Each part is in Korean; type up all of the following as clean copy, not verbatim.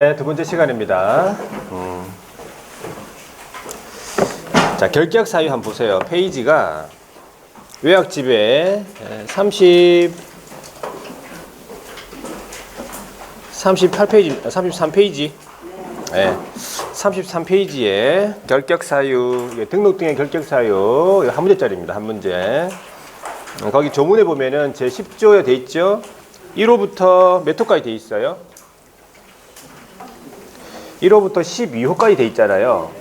네, 두 번째 시간입니다. 자, 결격 사유 한번 보세요. 페이지가 요약집에 38페이지, 33페이지. 네, 33페이지에 결격 사유, 등록 등의 결격 사유, 한 문제짜리입니다. 한 문제. 거기 조문에 보면은 제 10조에 돼 있죠? 1호부터 몇 호까지 돼 있어요? 1호부터 12호까지 돼 있잖아요.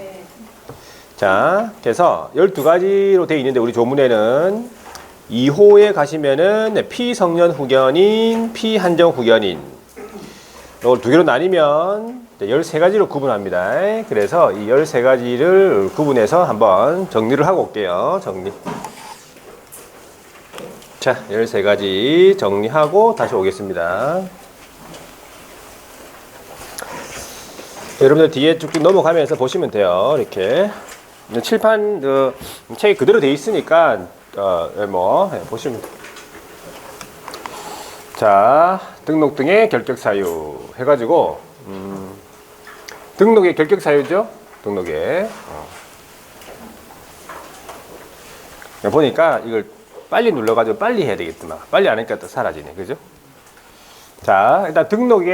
자, 그래서 12가지로 돼 있는데 우리 조문에는 2호에 가시면은 피성년 후견인, 피한정 후견인 이걸 두 개로 나뉘면 13가지로 구분합니다. 그래서 이 13가지를 구분해서 한번 정리를 하고 올게요. 정리. 자, 13가지 정리하고 다시 오겠습니다. 여러분들 뒤에 쭉쭉 넘어가면서 보시면 돼요. 이렇게 칠판 책이 그대로 돼 있으니까 보시면 돼요. 자, 등록 등의 결격 사유 해가지고 등록의 결격 사유죠. 등록에 보니까 이걸 빨리 눌러가지고 빨리 해야 되겠구나. 빨리 안 하니까 또 사라지네, 그죠? 자, 일단 등록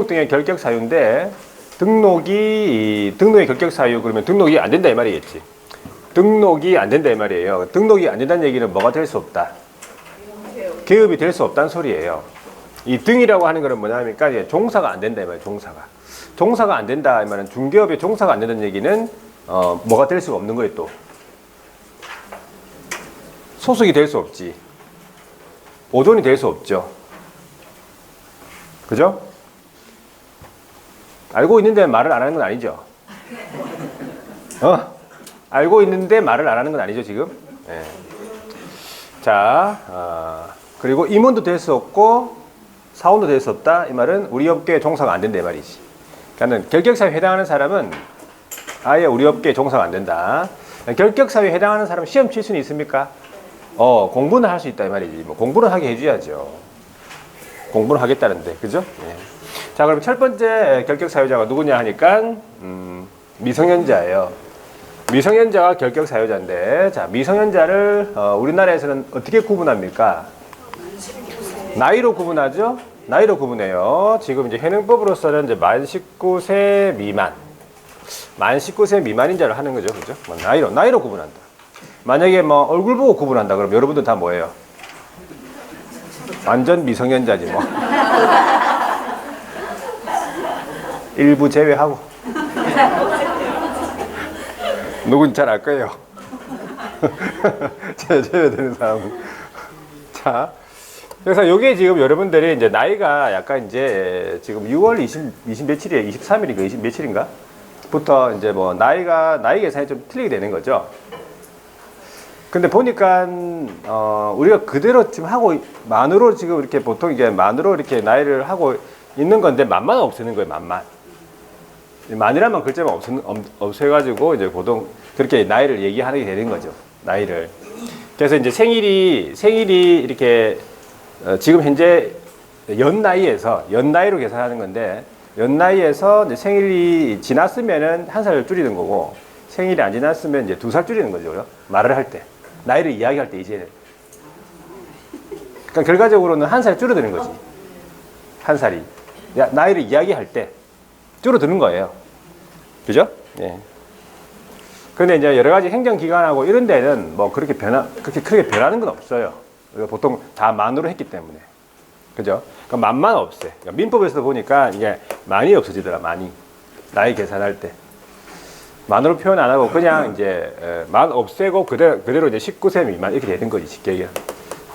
등의 결격 사유인데. 등록의 결격 사유 그러면 등록이 안 된다 이 말이겠지. 등록이 안 된다 이 말이에요. 등록이 안 된다는 얘기는 뭐가 될 수 없다. 개업이 될 수 없다는 소리예요. 이 등이라고 하는 것은 뭐냐니까 종사가 안 된다 이 말이에요. 종사가 안 된다 이 말은 중개업에 종사가 안 된다는 얘기는 뭐가 될 수가 없는 거예요. 또 소속이 될 수 없지. 오존이 될 수 없죠. 그죠? 알고 있는데 말을 안 하는 건 아니죠. 알고 있는데 말을 안 하는 건 아니죠, 지금. 네. 자, 그리고 임원도 될 수 없고 사원도 될 수 없다. 이 말은 우리 업계에 종사가 안 된다 이 말이지. 그러니까 결격사유에 해당하는 사람은 아예 우리 업계에 종사가 안 된다. 결격사유에 해당하는 사람은 시험 칠 수는 있습니까? 공부는 할 수 있다 이 말이지. 뭐 공부는 하게 해줘야죠. 공부는 하겠다는데, 그죠? 네. 자, 그럼 첫 번째 결격 사유자가 누구냐 하니까 미성년자예요. 미성년자가 결격 사유자인데, 자, 미성년자를 우리나라에서는 어떻게 구분합니까? 나이로 구분하죠. 나이로 구분해요. 지금 이제 현행법으로서는 이제 만 19세 미만, 만 19세 미만인 자를 하는 거죠, 그죠? 나이로 구분한다. 만약에 뭐 얼굴 보고 구분한다, 그럼 여러분들 다 뭐예요? 완전 미성년자지 뭐. 일부 제외하고. 누군지 잘 알 거예요. 제외되는 사람은. 자, 그래서 이게 지금 여러분들이 이제 나이가 약간 이제 지금 6월 20 며칠이에요? 23일인가? 20 며칠인가? 부터 이제 뭐 나이 계산이 좀 틀리게 되는 거죠. 근데 보니까 우리가 그대로 지금 하고 만으로 지금 이렇게 보통 이게 만으로 이렇게 나이를 하고 있는 건데 만만 없애는 거예요. 만이라만 글자만 없애가지고 이제 보통 그렇게 나이를 얘기하게 되는 거죠. 나이를. 그래서 이제 생일이 이렇게 지금 현재 연나이로 계산하는 건데 연나이에서 이제 생일이 지났으면은 한 살 줄이는 거고 생일이 안 지났으면 이제 2살 줄이는 거죠. 말을 할 때. 나이를 이야기할 때 이제는. 그러니까 결과적으로는 한 살 줄어드는 거지. 한 살이. 나이를 이야기할 때 줄어드는 거예요. 그죠? 예. 근데 이제 여러 가지 행정기관하고 이런 데는 뭐 그렇게 크게 변하는 건 없어요. 보통 다 만으로 했기 때문에. 그죠? 그러니까 만만 없애. 그러니까 민법에서 보니까 이게 많이 없어지더라, 많이. 나이 계산할 때. 만으로 표현 안 하고 그냥 이제 만 없애고 그대로 이제 19세 미만 이렇게 되는 거지, 쉽게 얘기하면.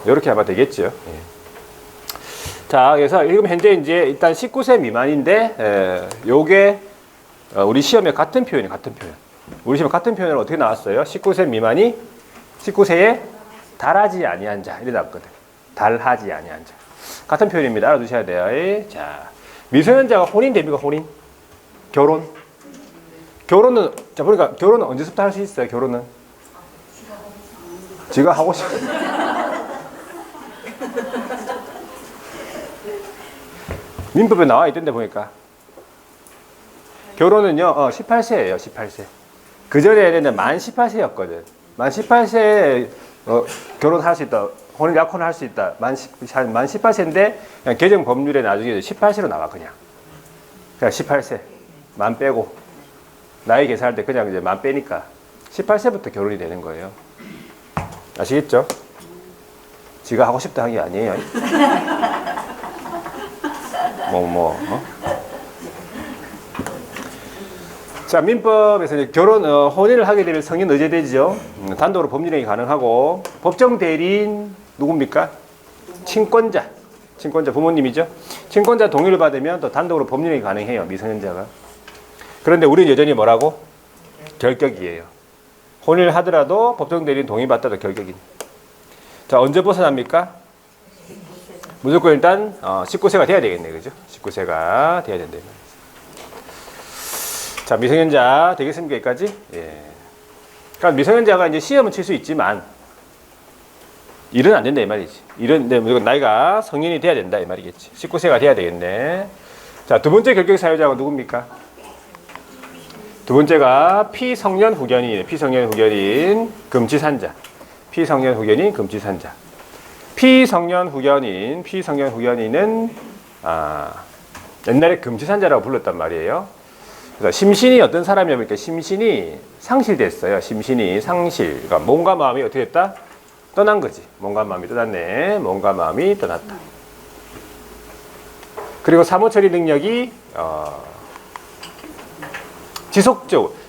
이렇게 하면 되겠죠. 예. 자, 그래서 지금 현재 이제 일단 19세 미만인데, 요게 우리 시험에 같은 표현. 우리 시험에 같은 표현을 어떻게 나왔어요? 19세 미만이 19세에 달하지 아니한 자. 이렇게 나왔거든. 달하지 아니한 자. 같은 표현입니다. 알아두셔야 돼요. 자, 미성년자가 혼인 됩니까? 혼인? 결혼은, 자, 보니까 결혼은 언제부터 할 수 있어요? 결혼은? 지가 하고 싶어. 민법에 나와 있던데 보니까 결혼은요, 18세예요, 18세. 그 전에는 만 18세였거든. 만 18세에 결혼할 수 있다. 혼인 약혼을 할 수 있다. 만 18세인데, 그냥 개정 법률에 나중에 18세로 나와, 그냥. 그냥 18세. 만 빼고. 나이 계산할 때 그냥 이제 만 빼니까. 18세부터 결혼이 되는 거예요. 아시겠죠? 지가 하고 싶다 한 게 아니에요. 자, 민법에서 이제 혼인을 하게 되면 성인 의제되죠. 단독으로 법률행위 가능하고, 법정 대리인 누굽니까? 친권자 부모님이죠. 친권자 동의를 받으면 또 단독으로 법률행위 가능해요, 미성년자가. 그런데 우리는 여전히 뭐라고? 결격이에요. 혼인을 하더라도 법정 대리인 동의 받더라도 결격이에요. 자, 언제 벗어납니까? 무조건 일단 19세가 돼야 되겠네, 그죠? 19세가 돼야 된다. 자, 미성년자 되겠습니까? 여기까지? 예. 그러니까 미성년자가 이제 시험은 칠 수 있지만 일은 안 된다 이 말이지. 일은 무조건 나이가 성인이 돼야 된다 이 말이겠지. 19세가 돼야 되겠네. 자, 두 번째 결격 사유자가 누굽니까? 두 번째가 피성년 후견인, 금지산자. 피성년 후견인, 금지산자. 피성년 후견인은 옛날에 금지산자라고 불렀단 말이에요. 그래서 심신이 어떤 사람이냐면 심신이 상실됐어요. 심신이 상실. 그러니까 몸과 마음이 어떻게 됐다? 떠난 거지. 몸과 마음이 떠났네. 몸과 마음이 떠났다. 그리고 사무처리 능력이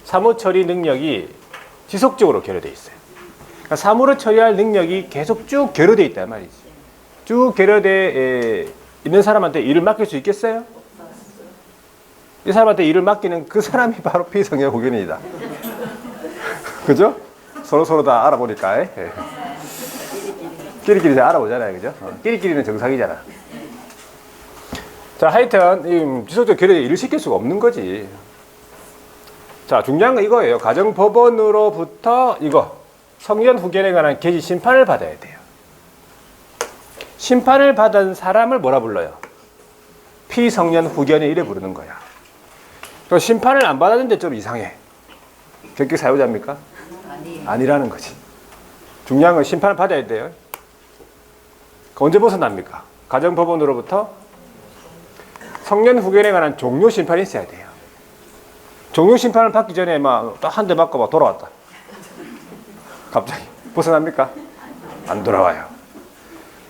사무처리 능력이 지속적으로 결여되어 있어요. 그러니까 사무를 처리할 능력이 계속 쭉 결여되어 있단 말이지. 쭉 결여되어 있는 사람한테 일을 맡길 수 있겠어요? 이 사람한테 일을 맡기는 그 사람이 바로 피성년 후견인이다. 그죠? 서로 다 알아보니까. 예. 끼리끼리 다 알아보잖아요. 그죠? 끼리끼리는 정상이잖아. 자, 하여튼, 지속적 결여에 일을 시킬 수가 없는 거지. 자, 중요한 건 이거예요. 가정법원으로부터 성년 후견에 관한 개시 심판을 받아야 돼요. 심판을 받은 사람을 뭐라 불러요? 피성년 후견인 이래 부르는 거야. 심판을 안 받았는데 좀 이상해. 결격 사유자입니까? 아니라는 거지. 중요한 건 심판을 받아야 돼요. 언제 벗어납니까? 가정법원으로부터 성년 후견에 관한 종료 심판이 있어야 돼요. 종료 심판을 받기 전에 막 한 대 맞고 막 돌아왔다. 갑자기 벗어납니까? 안 돌아와요.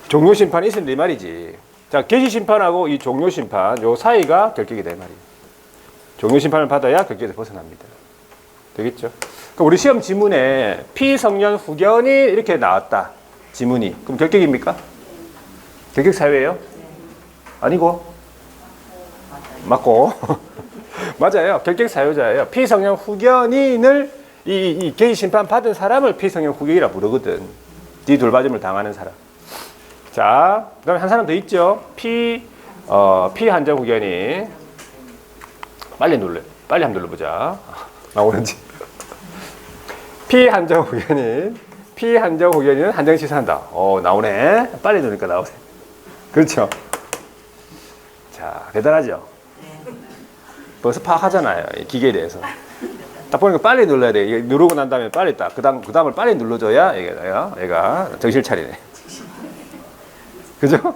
종료 심판이 있는데 이 말이지. 자, 개시 심판하고 이 종료 심판 요 사이가 결격이 될 말이에요. 종료 심판을 받아야 결격에서 벗어납니다. 되겠죠? 그러니까 우리 시험 지문에 피성년 후견이 이렇게 나왔다. 지문이. 그럼 결격입니까? 결격 사유예요? 아니고. 맞고. 맞아요. 결격 사유자예요. 피성년 후견인을 이 개시 심판 받은 사람을 피성년 후견이라 부르거든. 뒤 돌봐줌을 당하는 사람. 자, 그다음에 한 사람 더 있죠. 피한정 후견인. 빨리 눌러요. 빨리 한번 눌러보자. 나오는지. 피한정 후견인은 한정 시사한다. 나오네. 빨리 누르니까 나오네. 그렇죠. 자, 대단하죠. 벌써 파악하잖아요. 이 기계에 대해서. 딱 보니까 빨리 눌러야 돼. 누르고 난 다음에 빨리 딱. 그 다음을 빨리 눌러줘야 얘가 정신 차리네. 그죠?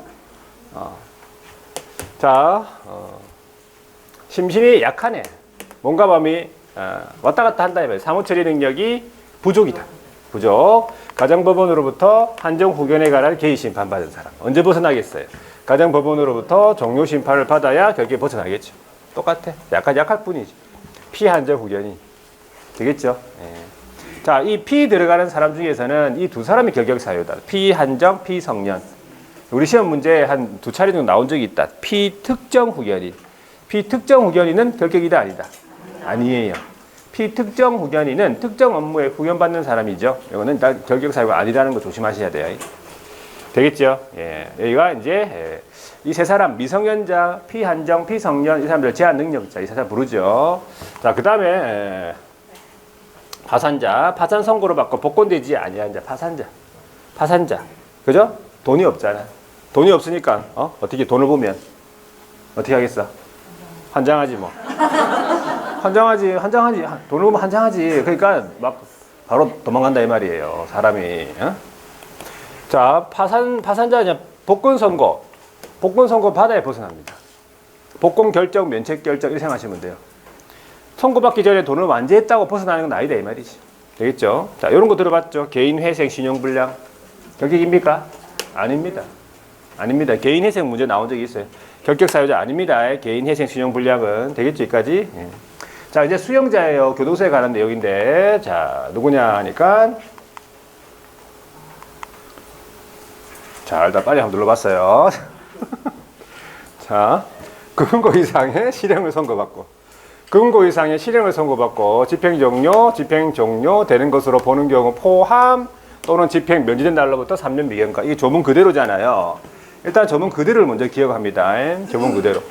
자, 심신이 약하네. 몸과 마음이 왔다 갔다 한다. 사무처리 능력이 부족이다. 부족. 가정법원으로부터 한정 후견에 관한 개의 심판 받은 사람. 언제 벗어나겠어요? 가정법원으로부터 종료 심판을 받아야 결국에 벗어나겠죠. 똑같아. 약할 뿐이지. 피한정 후견이. 되겠죠? 예. 자, 이 피 들어가는 사람 중에서는 이 두 사람이 결격 사유다. 피한정, 피성년. 우리 시험 문제에 한 두 차례 정도 나온 적이 있다. 피특정 후견인. 피특정 후견인은 결격이다 아니다? 아니에요. 피특정 후견인은 특정 업무에 후견받는 사람이죠. 이거는 결격 사유가 아니라는 거 조심하셔야 돼요. 되겠죠? 예. 여기가 이제 이 세 사람 미성년자, 피한정, 피성년 이 사람들 제한 능력자 이 세 사람 부르죠. 자, 그 다음에 파산자, 파산 선고를 받고 복권되지 아니한 자, 파산자, 그죠? 돈이 없잖아. 돈이 없으니까 어떻게 돈을 보면 어떻게 하겠어? 환장하지 뭐. 환장하지. 돈을 보면 환장하지. 그러니까 막 바로 도망간다 이 말이에요. 사람이. 어? 자, 파산자 이제 복권 선고 바다에 벗어납니다. 복권 결정, 면책 결정 이렇게 생각하시면 돼요. 선고받기 전에 돈을 완제했다고 벗어나는 건 아니다 이 말이지. 되겠죠? 자, 이런 거 들어봤죠? 개인 회생, 신용불량. 결격입니까? 아닙니다. 개인 회생 문제 나온 적이 있어요. 결격 사유자 아닙니다. 개인 회생, 신용불량은. 되겠죠? 여기까지? 예. 자, 이제 수용자예요. 교도소에 관한 내용인데, 자, 누구냐 하니까. 자, 일단 빨리 한번 눌러봤어요. 자, 금고 이상의 실형을 선고받고, 집행 종료 되는 것으로 보는 경우 포함 또는 집행 면제된 날로부터 3년 미경과. 이게 조문 그대로잖아요. 일단 조문 그대로를 먼저 기억합니다. 조문 그대로.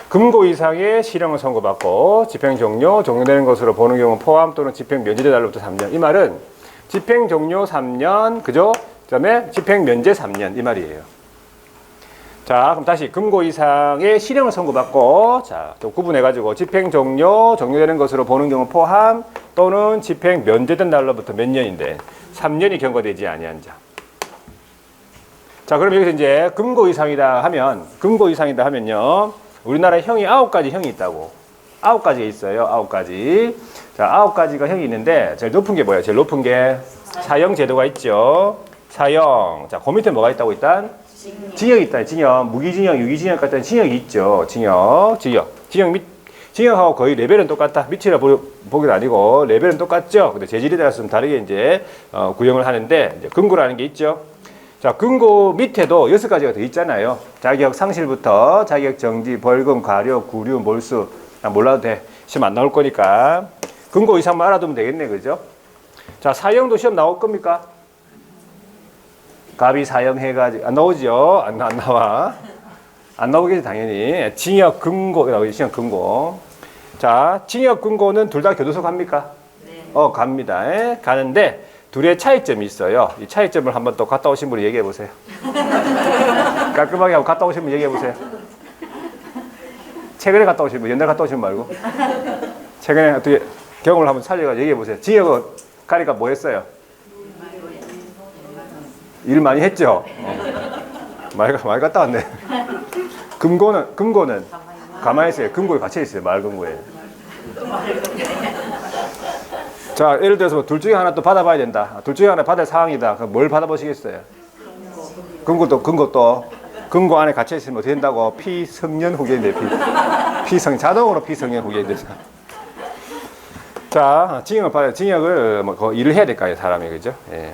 금고 이상의 실형을 선고받고 집행 종료되는 것으로 보는 경우 포함 또는 집행 면제된 날로부터 3년. 이 말은 집행 종료 3년, 그죠? 그다음에 집행 면제 3년 이 말이에요. 자, 그럼 다시 금고 이상의 실형을 선고받고, 자, 또 구분해가지고 집행 종료되는 것으로 보는 경우 포함 또는 집행 면제된 날로부터 몇 년인데 3년이 경과되지 아니한 자. 자, 그럼 여기서 이제 금고 이상이다 하면요, 우리나라에 형이 9가지 형이 있다고. 9가지가 있어요. 9가지. 자, 9가지가 형이 있는데 제일 높은 게 뭐예요? 제일 높은 게 사형 제도가 있죠. 사형. 자, 그 밑에 뭐가 있다고 일단? 징역이 있다. 징역. 무기징역, 유기징역 같은 징역이 있죠. 징역하고 거의 레벨은 똑같다. 밑이라 보기는 아니고 레벨은 똑같죠. 근데 재질에 따라서 좀 다르게 이제 구형을 하는데 이제 금고라는 게 있죠. 자, 금고 밑에도 6가지가 더 있잖아요. 자격 상실부터 자격 정지, 벌금, 과료, 구류, 몰수. 몰라도 돼. 시험 안 나올 거니까. 금고 이상만 알아두면 되겠네. 그죠? 자, 사형도 시험 나올 겁니까? 갑이 사형 해가지고 안 나오죠? 안 나와. 안 나오겠지 당연히. 징역 금고 나오죠. 징역 금고. 자, 징역 금고는 둘 다 교도소 갑니까? 네. 갑니다. 예? 가는데 둘의 차이점이 있어요. 이 차이점을 한번 또 갔다 오신 분이 얘기해 보세요. 깔끔하게 한번 갔다 오신 분 얘기해 보세요. 최근에 갔다 오신 분, 옛날 갔다 오신 분 말고. 최근에 어떻게 경험을 한번 살려가지고 얘기해 보세요. 징역은 가니까 뭐 했어요? 일 많이 했죠? 많이 갔다 왔네. 금고는 가만히 있어요. 금고에 갇혀 있어요. 마을 금고에. 자, 예를 들어서 둘 중에 하나 또 받아봐야 된다. 둘 중에 하나 받을 상황이다. 그럼 뭘 받아보시겠어요? 금고 안에 갇혀 있으면 어떻게 된다고? 피성년 후견인데, 자동으로 피성년 후견인데. 자, 징역을 뭐 일을 해야 될까요, 사람이, 그죠? 예.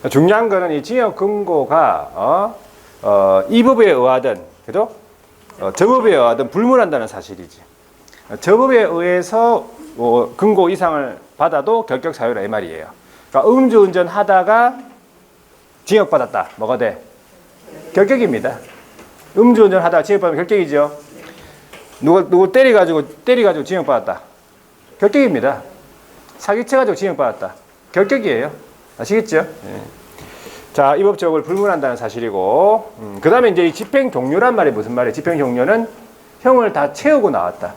중요한 거는 이 징역 금고가 이 법에 의하든, 그죠? 저법에 의하든 불문한다는 사실이지. 저법에 의해서 금고 이상을 받아도 결격 사유라 이 말이에요. 그러니까 음주운전 하다가 징역 받았다. 뭐가 돼? 결격입니다. 음주운전 하다가 징역 받으면 결격이죠. 누구 때리가지고 징역 받았다. 결격입니다. 사기쳐가지고 징역 받았다. 결격이에요. 아시겠죠? 예. 자, 이 법적을 불문한다는 사실이고, 그 다음에 이제 이 집행 종료란 말이 무슨 말이에요? 집행 종료는 형을 다 채우고 나왔다.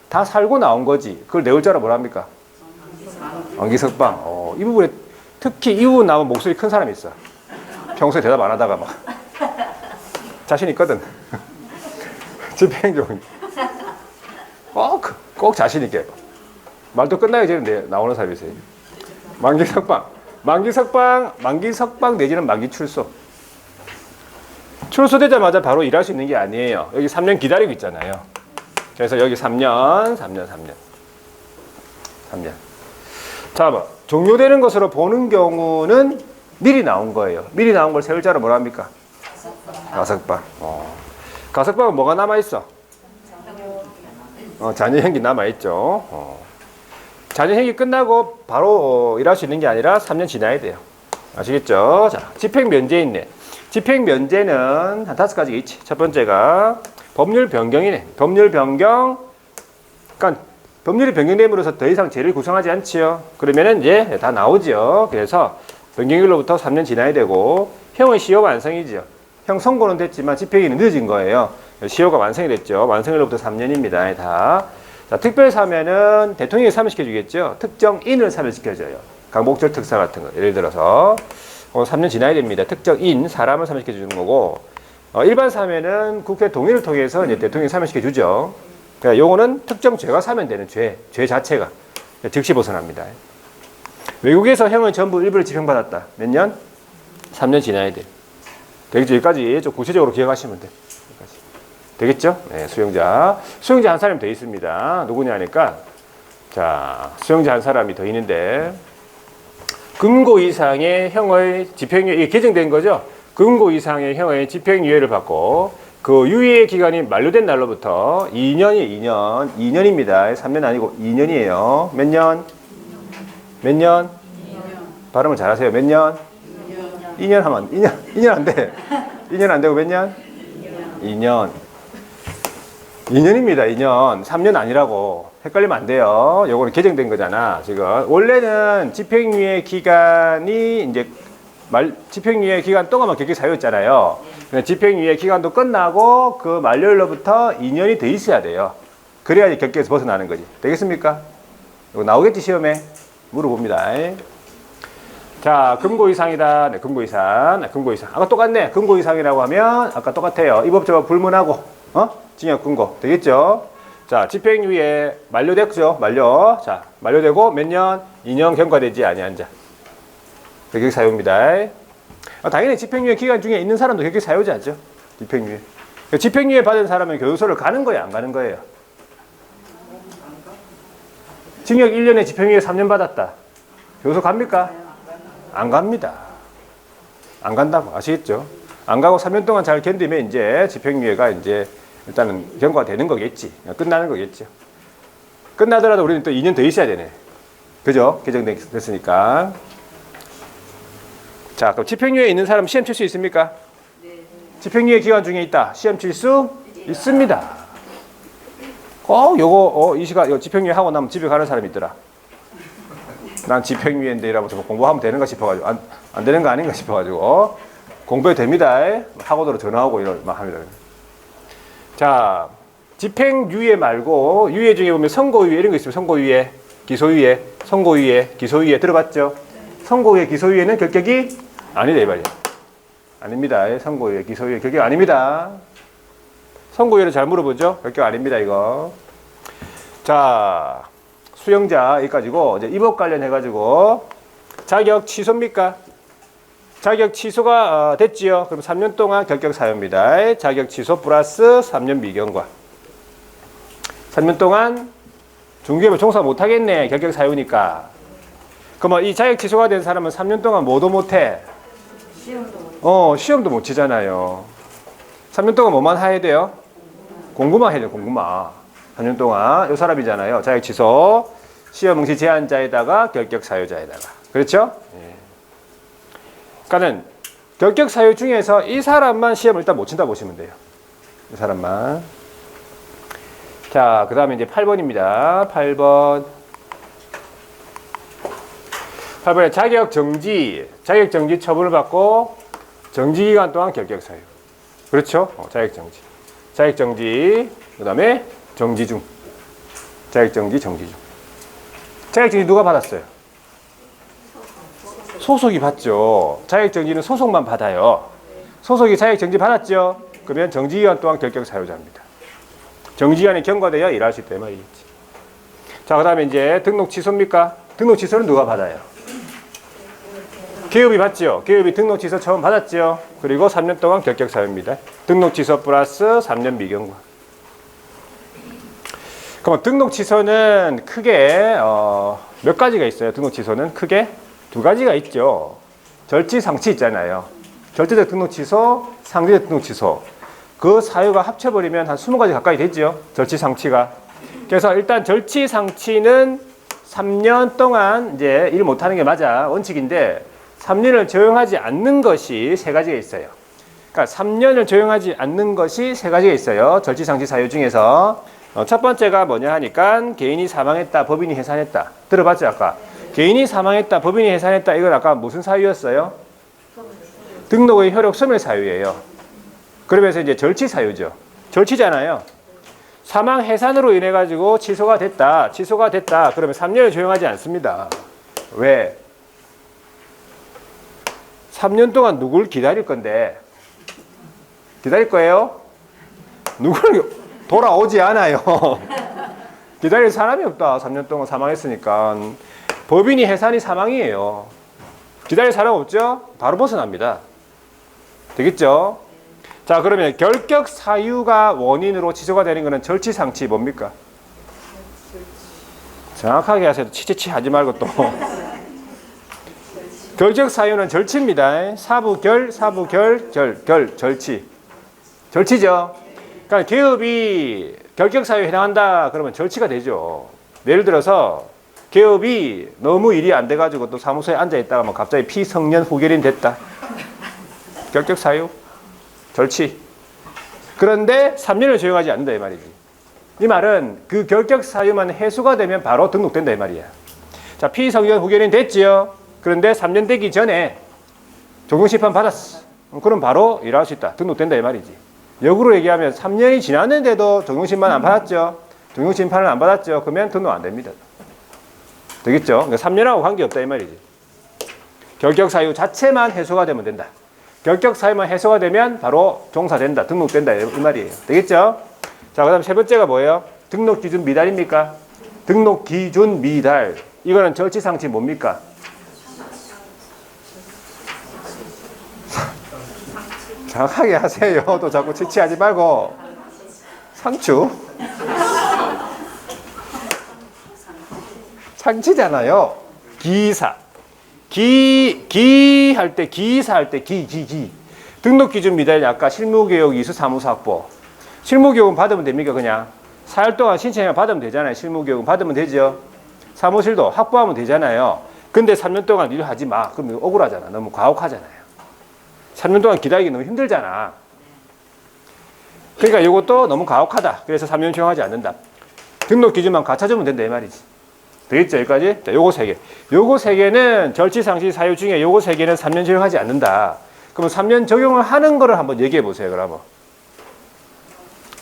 다 살고 나온 거지. 그걸 내울자로 뭐라 합니까? 만기석방. 이 부분에 특히 이 부분 나오면 목소리 큰 사람이 있어. 평소에 대답 안 하다가 막. 자신 있거든. 집행 종료. 꼭 자신 있게. 말도 끝나기 전에 나오는 사람이 있어요. 만기석방 내지는 만기 출소. 출소되자마자 바로 일할 수 있는 게 아니에요. 여기 3년 기다리고 있잖아요. 그래서 여기 3년. 자, 뭐 종료되는 것으로 보는 경우는 미리 나온 거예요. 미리 나온 걸 세울 자로 뭐라 합니까? 가석방. 가석방은 뭐가 남아있어? 자녀형기 남아있죠. 자녀형이 끝나고 바로 일할 수 있는 게 아니라 3년 지나야 돼요. 아시겠죠? 자, 집행면제 있네. 집행면제는 한 5가지가 있지. 첫 번째가 법률 변경이네. 법률 변경. 그러니까 법률이 변경됨으로써 더 이상 죄를 구성하지 않지요. 그러면은 이제 다 나오죠. 그래서 변경일로부터 3년 지나야 되고, 형은 시효 완성이죠. 형 선고는 됐지만 집행이 늦어진 거예요. 시효가 완성이 됐죠. 완성일로부터 3년입니다. 다. 자, 특별사면은 대통령이 사면시켜 주겠죠. 특정인을 사면시켜줘요. 강복절 특사 같은 거. 예를 들어서 3년 지나야 됩니다. 특정인, 사람을 사면시켜 주는 거고, 일반 사면은 국회 동의를 통해서 이제 대통령이 사면시켜 주죠. 그러니까 요거는 특정 죄가 사면되는 죄 자체가 즉시 벗어납니다. 외국에서 형을 전부 일부를 집행받았다. 몇 년? 3년 지나야 돼. 되겠죠? 여기까지 좀 구체적으로 기억하시면 돼. 여기까지. 되겠죠? 네, 수용자. 수용자 한 사람이 더 있습니다. 누구냐 하니까, 자, 수용자 한 사람이 더 있는데, 금고 이상의 형의 집행유예, 이게 개정된 거죠? 금고 이상의 형의 집행유예를 받고, 그 유예 기간이 만료된 날로부터 2년입니다. 3년 아니고 2년이에요. 몇 년? 몇 년? 2년. 발음을 잘하세요. 몇 년? 2년 하면 2년 안 돼. 2년 안 되고 몇 년? 2년. 2년입니다. 2년. 3년 아니라고. 헷갈리면 안 돼요. 요거는 개정된 거잖아. 지금 원래는 집행유예 기간이 이제 집행유예 기간 동안만 격리 사유였잖아요. 집행유예 기간도 끝나고 그 만료일로부터 2년이 더 있어야 돼요. 그래야지 격리에서 벗어나는 거지. 되겠습니까? 이거 나오겠지 시험에? 물어봅니다. 자, 금고 이상이다. 네, 금고 이상. 네, 금고 이상. 아까 똑같네. 금고 이상이라고 하면 아까 똑같아요. 이 법조가 불문하고 징역 금고. 되겠죠? 자, 집행유예 만료됐죠? 만료. 자, 만료되고 몇 년? 2년 경과되지 아니한 자. 격리 사유입니다. 당연히 집행유예 기간 중에 있는 사람도 격리 사유자죠. 집행유예. 집행유예 받은 사람은 교도소를 가는 거예요? 안 가는 거예요? 징역 1년에 집행유예 3년 받았다. 교도소 갑니까? 안 갑니다. 안 간다고 아시겠죠? 안 가고 3년 동안 잘 견디면 이제 집행유예가 이제 일단은 경과가 되는 거겠지. 끝나는 거겠죠. 끝나더라도 우리는 또 2년 더 있어야 되네. 그죠? 개정됐으니까. 자, 그럼 집행유예에 있는 사람 시험 칠 수 있습니까? 네. 집행유예 기간 중에 있다. 시험 칠 수 있습니다. 요거 이 시간 집행유예 하고 나면 집에 가는 사람이 있더라. 난 집행유예인데 이라고 좀 공부하면 되는가 싶어가지고 안 되는 거 아닌가 싶어가지고 공부해 됩니다. 학원으로 전화하고 이런 막 합니다. 자, 집행유예 말고 유예 중에 보면 선고유예 이런 거 있어요. 선고유예, 기소유예, 선고유예, 기소유예 들어봤죠? 선고유예, 기소유예는 결격이 아니다 이 말이야. 아닙니다. 선고유예, 기소유예 결격 아닙니다. 선고유예를 잘 물어보죠. 결격 아닙니다 이거. 자, 수용자 여기까지고 이제 이 법 관련해 가지고 자격 취소입니까? 자격 취소가 됐지요. 그럼 3년 동안 결격 사유입니다. 자격 취소 플러스 3년 미경과. 3년 동안 중개업을 종사 못 하겠네. 결격 사유니까. 그럼 이 자격 취소가 된 사람은 3년 동안 뭐도 못 해? 시험도 못 치잖아요. 3년 동안 뭐만 해야 돼요? 공부만 해야 돼요. 공부만. 3년 동안 이 사람이잖아요. 자격 취소. 시험 응시 제한자에다가 결격 사유자에다가. 그렇죠? 예. 그러니까는 결격 사유 중에서 이 사람만 시험을 일단 못 친다 보시면 돼요. 이 사람만. 자, 그 다음에 이제 8번입니다. 8번에 자격 정지 처분을 받고 정지 기간 동안 결격 사유. 그렇죠? 자격 정지. 그 다음에 정지 중. 자격 정지 중. 자격 정지 누가 받았어요? 소속이 받죠. 자격 정지는 소속만 받아요. 소속이 자격 정지 받았죠? 그러면 정지 기간 동안 결격 사유자입니다. 정지 기간이 경과돼야 일할 수 있다 이 말이겠지. 자, 그 다음에 이제 등록 취소입니까? 등록 취소는 누가 받아요? 기업이 받죠. 기업이 등록 취소 처음 받았죠. 그리고 3년 동안 결격 사유입니다. 등록 취소 플러스 3년 미경과. 그럼 등록 취소는 크게 몇 가지가 있어요. 등록 취소는 크게 두 가지가 있죠. 절취상치 있잖아요. 절대적 등록 취소, 상대적 등록 취소. 그 사유가 합쳐버리면 한 20가지 가까이 되죠. 절취상치가. 그래서 일단 절취상치는 3년 동안 이제 일 못하는 게 맞아. 원칙인데 3년을 적용하지 않는 것이 3가지가 있어요. 그러니까 3년을 적용하지 않는 것이 3가지가 있어요. 절취상치 사유 중에서. 첫 번째가 뭐냐 하니까 개인이 사망했다, 법인이 해산했다. 들어봤죠 아까? 개인이 사망했다, 법인이 해산했다. 이건 아까 무슨 사유였어요? 등록의 효력 소멸 사유예요. 그러면서 이제 절취 사유죠. 절치잖아요. 사망 해산으로 인해 가지고 취소가 됐다. 그러면 3년을 적용하지 않습니다. 왜? 3년 동안 누굴 기다릴 건데? 기다릴 거예요? 누굴 돌아오지 않아요. 기다릴 사람이 없다. 3년 동안 사망했으니까. 법인이 해산이 사망이에요. 기다릴 사람 없죠? 바로 벗어납니다. 되겠죠? 자, 그러면 결격 사유가 원인으로 취소가 되는 것은 절치상치 뭡니까? 정확하게 하세요. 치치치 하지 말고 또. 결격 사유는 절치입니다. 사부결, 절치. 절치죠? 그러니까 개업이 결격 사유에 해당한다 그러면 절치가 되죠. 예를 들어서 개업이 너무 일이 안 돼가지고 또 사무소에 앉아 있다가 뭐 갑자기 피성년 후결인 됐다. 결격 사유, 절치. 그런데 3년을 적용하지 않는다 이 말이지. 이 말은 그 결격 사유만 해소가 되면 바로 등록된다 이 말이야. 자, 피성년 후결인 됐지요. 그런데 3년 되기 전에 적용심판 받았어. 그럼 바로 일할 수 있다. 등록된다 이 말이지. 역으로 얘기하면 3년이 지났는데도 적용심판 안 받았죠. 적용심판을 안 받았죠. 그러면 등록 안 됩니다. 되겠죠? 그러니까 3년하고 관계없다 이 말이지. 결격 사유 자체만 해소가 되면 된다. 결격 사유만 해소가 되면 바로 종사된다. 등록된다 이 말이에요. 되겠죠? 자, 그 다음 세 번째가 뭐예요? 등록 기준 미달입니까? 등록 기준 미달. 이거는 절치상치 뭡니까? 정확하게 하세요. 또 자꾸 치치하지 말고. 상추? 상치잖아요. 기사. 할 때, 기사 할 때, 등록 기준 미달 아까 실무교육 이수 사무소 확보. 실무교육은 받으면 됩니까, 그냥? 4일 동안 신청을 받으면 되잖아요. 실무교육은 받으면 되죠. 사무실도 확보하면 되잖아요. 근데 3년 동안 일 하지 마. 그러면 억울하잖아. 너무 과혹하잖아요. 3년 동안 기다리기 너무 힘들잖아. 그러니까 이것도 너무 가혹하다. 그래서 3년 적용하지 않는다. 등록 기준만 갖춰주면 된다 이 말이지. 되겠죠? 여기까지? 자, 요거 3개. 요거 3개는 절치상시 사유 중에 요거 3개는 3년 적용하지 않는다. 그럼 3년 적용을 하는 거를 한번 얘기해 보세요. 그러면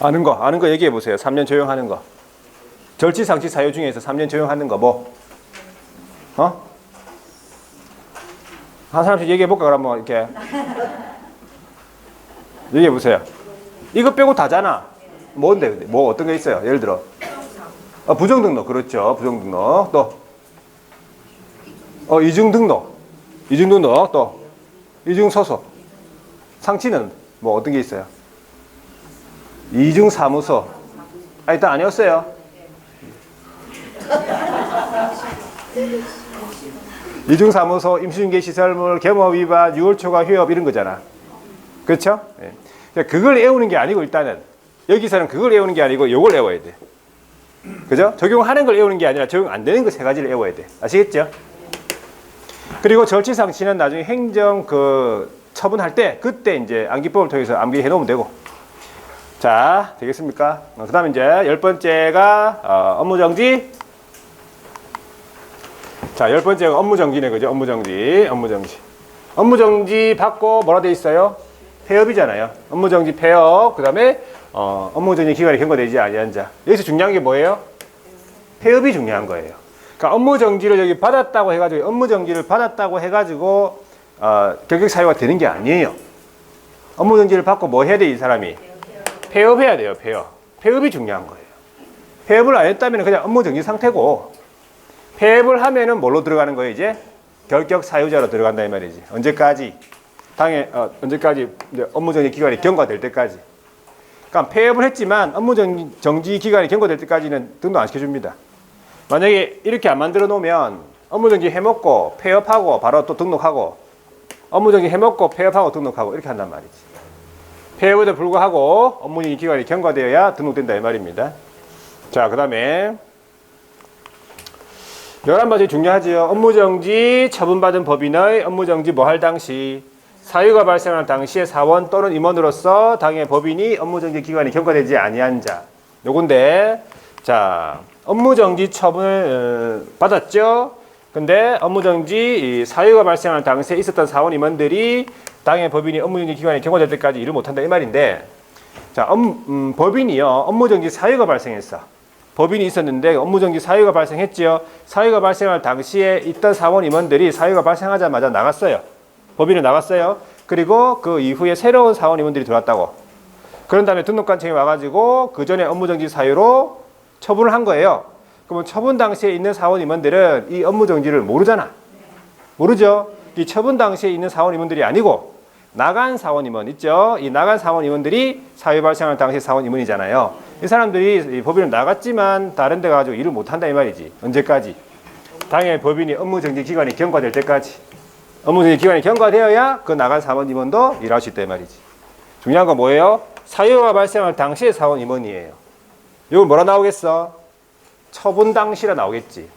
아는 거 얘기해 보세요. 3년 적용하는 거. 절치상시 사유 중에서 3년 적용하는 거 뭐? 한 사람씩 얘기해 볼까? 그러면 이렇게 얘기해 보세요. 이거 빼고 다잖아. 뭔데 근데? 뭐 어떤 게 있어요? 예를 들어 부정등록. 그렇죠. 부정등록. 또 이중등록. 또 이중소속. 상치는 뭐 어떤 게 있어요? 이중사무소. 일단 아니었어요. 이중사무소, 임시중개시설물, 겸업위반, 6월 초과 휴업 이런 거잖아. 그렇죠? 네. 그걸 외우는 게 아니고 일단은 여기서는 그걸 외우는 게 아니고 요걸 외워야 돼. 그죠? 적용하는 걸 외우는 게 아니라 적용 안 되는 거 3가지를 외워야 돼. 아시겠죠? 그리고 절치상치는 나중에 행정 처분할 때 그때 이제 암기법을 통해서 암기해 놓으면 되고. 자, 되겠습니까? 그 다음에 이제 10번째가 업무정지. 자, 10번째가 업무정지네, 그죠? 업무정지. 업무정지 받고 뭐라 돼 있어요? 폐업이잖아요. 업무정지 폐업. 그 다음에 업무정지 기간이 경과되지 아니한자. 여기서 중요한 게 뭐예요? 폐업이 중요한 거예요. 그러니까 업무정지를 여기 받았다고 해가지고 업무정지를 받았다고 해가지고 결격 사유가 되는 게 아니에요. 업무정지를 받고 뭐 해야 돼, 이 사람이? 폐업해야 돼요. 폐업이 중요한 거예요. 폐업을 안 했다면 그냥 업무정지 상태고, 폐업을 하면은 뭘로 들어가는 거예요, 이제? 결격 사유자로 들어간다 이 말이지. 언제까지? 언제까지? 이제 업무정지 기간이 경과될 때까지. 그러니까 폐업을 했지만 업무정지 기간이 경과될 때까지는 등록 안 시켜줍니다. 만약에 이렇게 안 만들어 놓으면 업무정지 해먹고 폐업하고 바로 또 등록하고, 업무정지 해먹고 폐업하고 등록하고 이렇게 한단 말이지. 폐업에도 불구하고 업무정지 기간이 경과되어야 등록된다 이 말입니다. 자, 그 다음에 11번째 중요하지요. 업무정지 처분받은 법인의 업무정지 뭐할 당시, 사유가 발생할 당시에 사원 또는 임원으로서 당의 법인이 업무정지 기간이 경과되지 아니한 자. 요건데, 자, 업무정지 처분을 받았죠. 근데 업무정지 사유가 발생할 당시에 있었던 사원 임원들이 당의 법인이 업무정지 기간이 경과될 때까지 일을 못한다 이 말인데, 자, 법인이요. 업무정지 사유가 발생했어. 법인이 있었는데 업무정지 사유가 발생했지요. 사유가 발생할 당시에 있던 사원 임원들이 사유가 발생하자마자 나갔어요. 법인을 나갔어요. 그리고 그 이후에 새로운 사원 임원들이 들어왔다고. 그런 다음에 등록관청이 와가지고 그 전에 업무정지 사유로 처분을 한 거예요. 그러면 처분 당시에 있는 사원 임원들은 이 업무정지를 모르잖아. 모르죠. 이 처분 당시에 있는 사원 임원들이 아니고 나간 사원 임원 있죠. 이 나간 사원 임원들이 사유 발생할 당시 사원 임원이잖아요. 이 사람들이 법인을 나갔지만 다른 데 가지고 일을 못한다 이 말이지. 언제까지? 당연히 법인이 업무정지 기간이 경과될 때까지. 업무정지 기간이 경과되어야 그 나간 사원 임원도 일할 수 있다 이 말이지. 중요한 건 뭐예요? 사유가 발생할 당시의 사원 임원이에요. 이건 뭐라 나오겠어? 처분 당시라 나오겠지.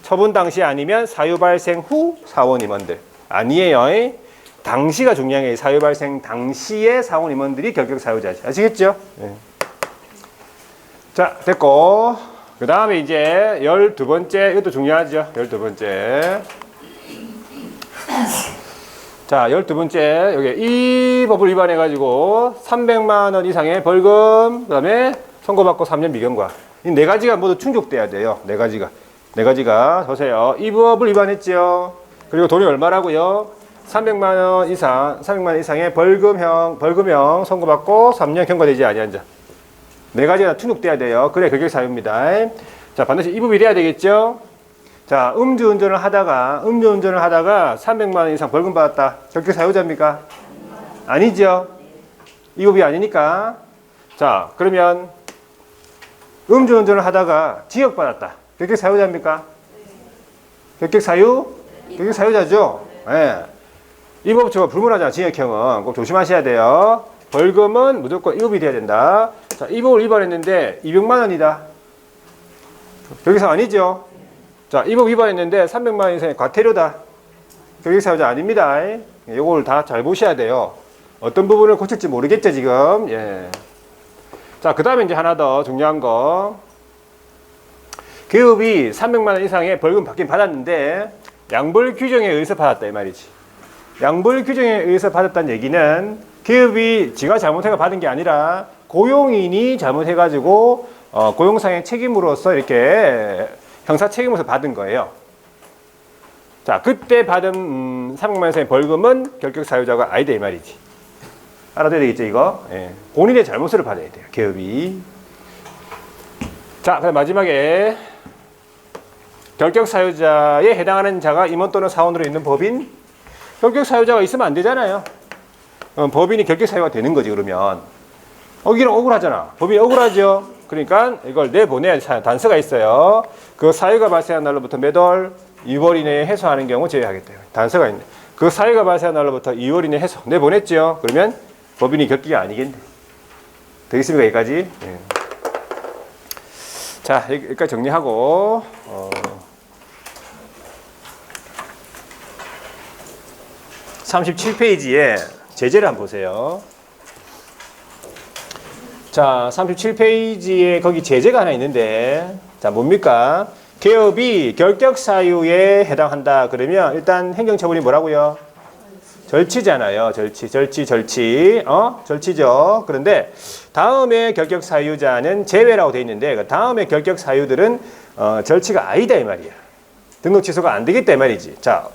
처분 당시 아니면 사유 발생 후 사원 임원들. 아니에요. 당시가 중요한 게 사유 발생 당시의 사원 임원들이 결격 사유자지. 아시겠죠? 네. 자, 됐고. 그 다음에 이제 12번째, 이것도 중요하죠. 12번째. 자, 12번째. 여기 이 법을 위반해가지고 300만 원 이상의 벌금, 그 다음에 선고받고 3년 미경과. 이 네 가지가 모두 충족돼야 돼요. 네 가지가. 네 가지가. 보세요. 이 법을 위반했죠. 그리고 돈이 얼마라고요? 300만 원 이상의 벌금형 선고받고 3년 경과되지 아니한 자. 네 가지가 충족돼야 돼요. 그래 결격 사유입니다. 자, 반드시 이 법이 돼야 되겠죠. 자, 음주운전을 하다가 300만 원 이상 벌금 받았다. 결격 사유자입니까? 아니죠. 이 법이 아니니까. 자, 그러면 음주운전을 하다가 징역 받았다. 결격 사유자입니까? 결격 사유자죠. 예. 이 법 저거 불문하잖아. 징역형은 꼭 조심하셔야 돼요. 벌금은 무조건 이 법이 돼야 된다. 자, 이 법을 위반했는데 200만 원이다. 결격사유 아니죠. 자, 이 법 위반했는데 300만 원 이상의 과태료다. 결격사유자 아닙니다. 요걸 다 잘 보셔야 돼요. 어떤 부분을 고칠지 모르겠죠 지금. 예. 자, 그 다음에 이제 하나 더 중요한 거. 기업이 300만 원 이상의 벌금 받긴 받았는데 양벌 규정에 의해서 받았다 이 말이지. 양벌 규정에 의해서 받았다는 얘기는 기업이 지가 잘못해가 받은 게 아니라 고용인이 잘못해가지고 고용상의 책임으로서 이렇게 형사 책임으로서 받은 거예요. 자, 그때 받은 300만 원 이상의 벌금은 결격 사유자가 아니다 이 말이지. 알아둬야 되겠죠 이거. 예. 본인의 잘못을 받아야 돼요 기업이. 자, 그럼 마지막에 결격 사유자에 해당하는 자가 임원 또는 사원으로 있는 법인. 결격 사유자가 있으면 안 되잖아요. 법인이 결격 사유가 되는 거지 그러면. 여기는 억울하잖아. 법인이 억울하죠. 그러니까 이걸 내보내야 단서가 있어요. 그 사유가 발생한 날로부터 몇 월? 2월 이내에 해소하는 경우 제외하겠다. 단서가 있네. 그 사유가 발생한 날로부터 2월 이내에 해소. 내보냈죠. 그러면 법인이 결격이 아니겠네. 되겠습니까 여기까지? 예. 자, 여기까지 정리하고 37페이지에 제재를 한번 보세요. 자, 37페이지에 거기 제재가 하나 있는데, 자, 뭡니까? 개업이 결격 사유에 해당한다. 그러면 일단 행정처분이 뭐라고요? 절치잖아요. 절치죠. 그런데 다음에 결격 사유자는 제외라고 돼 있는데, 그 다음에 결격 사유들은 절치가 아니다 이 말이야. 등록 취소가 안 되겠다 이 말이지. 자,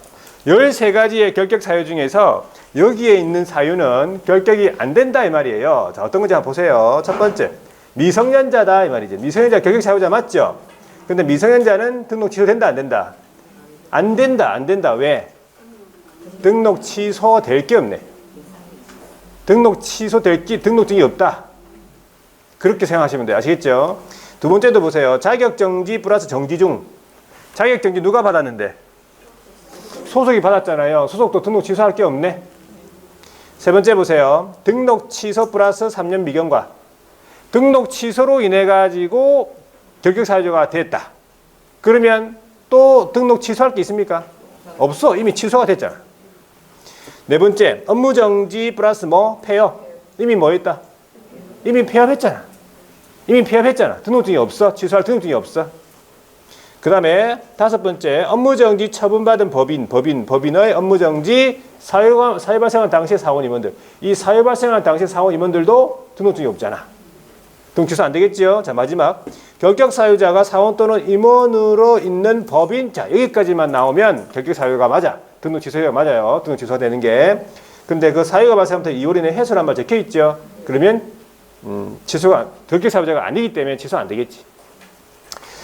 13가지의 결격 사유 중에서 여기에 있는 사유는 결격이 안 된다 이 말이에요. 자, 어떤 건지 한번 보세요. 첫 번째, 미성년자다 이 말이죠. 미성년자 결격 사유자 맞죠? 근데 미성년자는 등록 취소된다 안 된다? 안 된다. 왜? 등록 취소될 게 없네. 등록증이 없다. 그렇게 생각하시면 돼요. 아시겠죠? 두 번째도 보세요. 자격정지 플러스 정지 중. 자격정지 누가 받았는데? 소속이 받았잖아요. 소속도 등록 취소할 게 없네. 세 번째 보세요. 등록 취소 플러스 3년 미경과. 등록 취소로 인해 가지고 결격 사유자가 됐다. 그러면 또 등록 취소할 게 있습니까? 없어. 이미 취소가 됐잖아. 네 번째, 업무정지 플러스 뭐? 폐업. 이미 뭐 했다? 이미 폐업했잖아. 등록증이 없어. 취소할 등록증이 없어. 그 그 다음에 다섯 번째, 업무정지 처분받은 법인의 업무정지 사유 발생한 당시의 사원 임원들. 이 사유 발생한 당시의 사원 임원들도 등록증이 없잖아. 등록 취소 안 되겠죠? 자, 마지막. 결격 사유자가 사원 또는 임원으로 있는 법인. 자, 여기까지만 나오면 결격 사유가 맞아. 등록 취소가 맞아요. 등록 취소가 되는 게. 근데 그 사유가 발생부터 2월 이내 해소란 말 적혀 있죠? 그러면, 취소가, 결격 사유자가 아니기 때문에 취소 안 되겠지.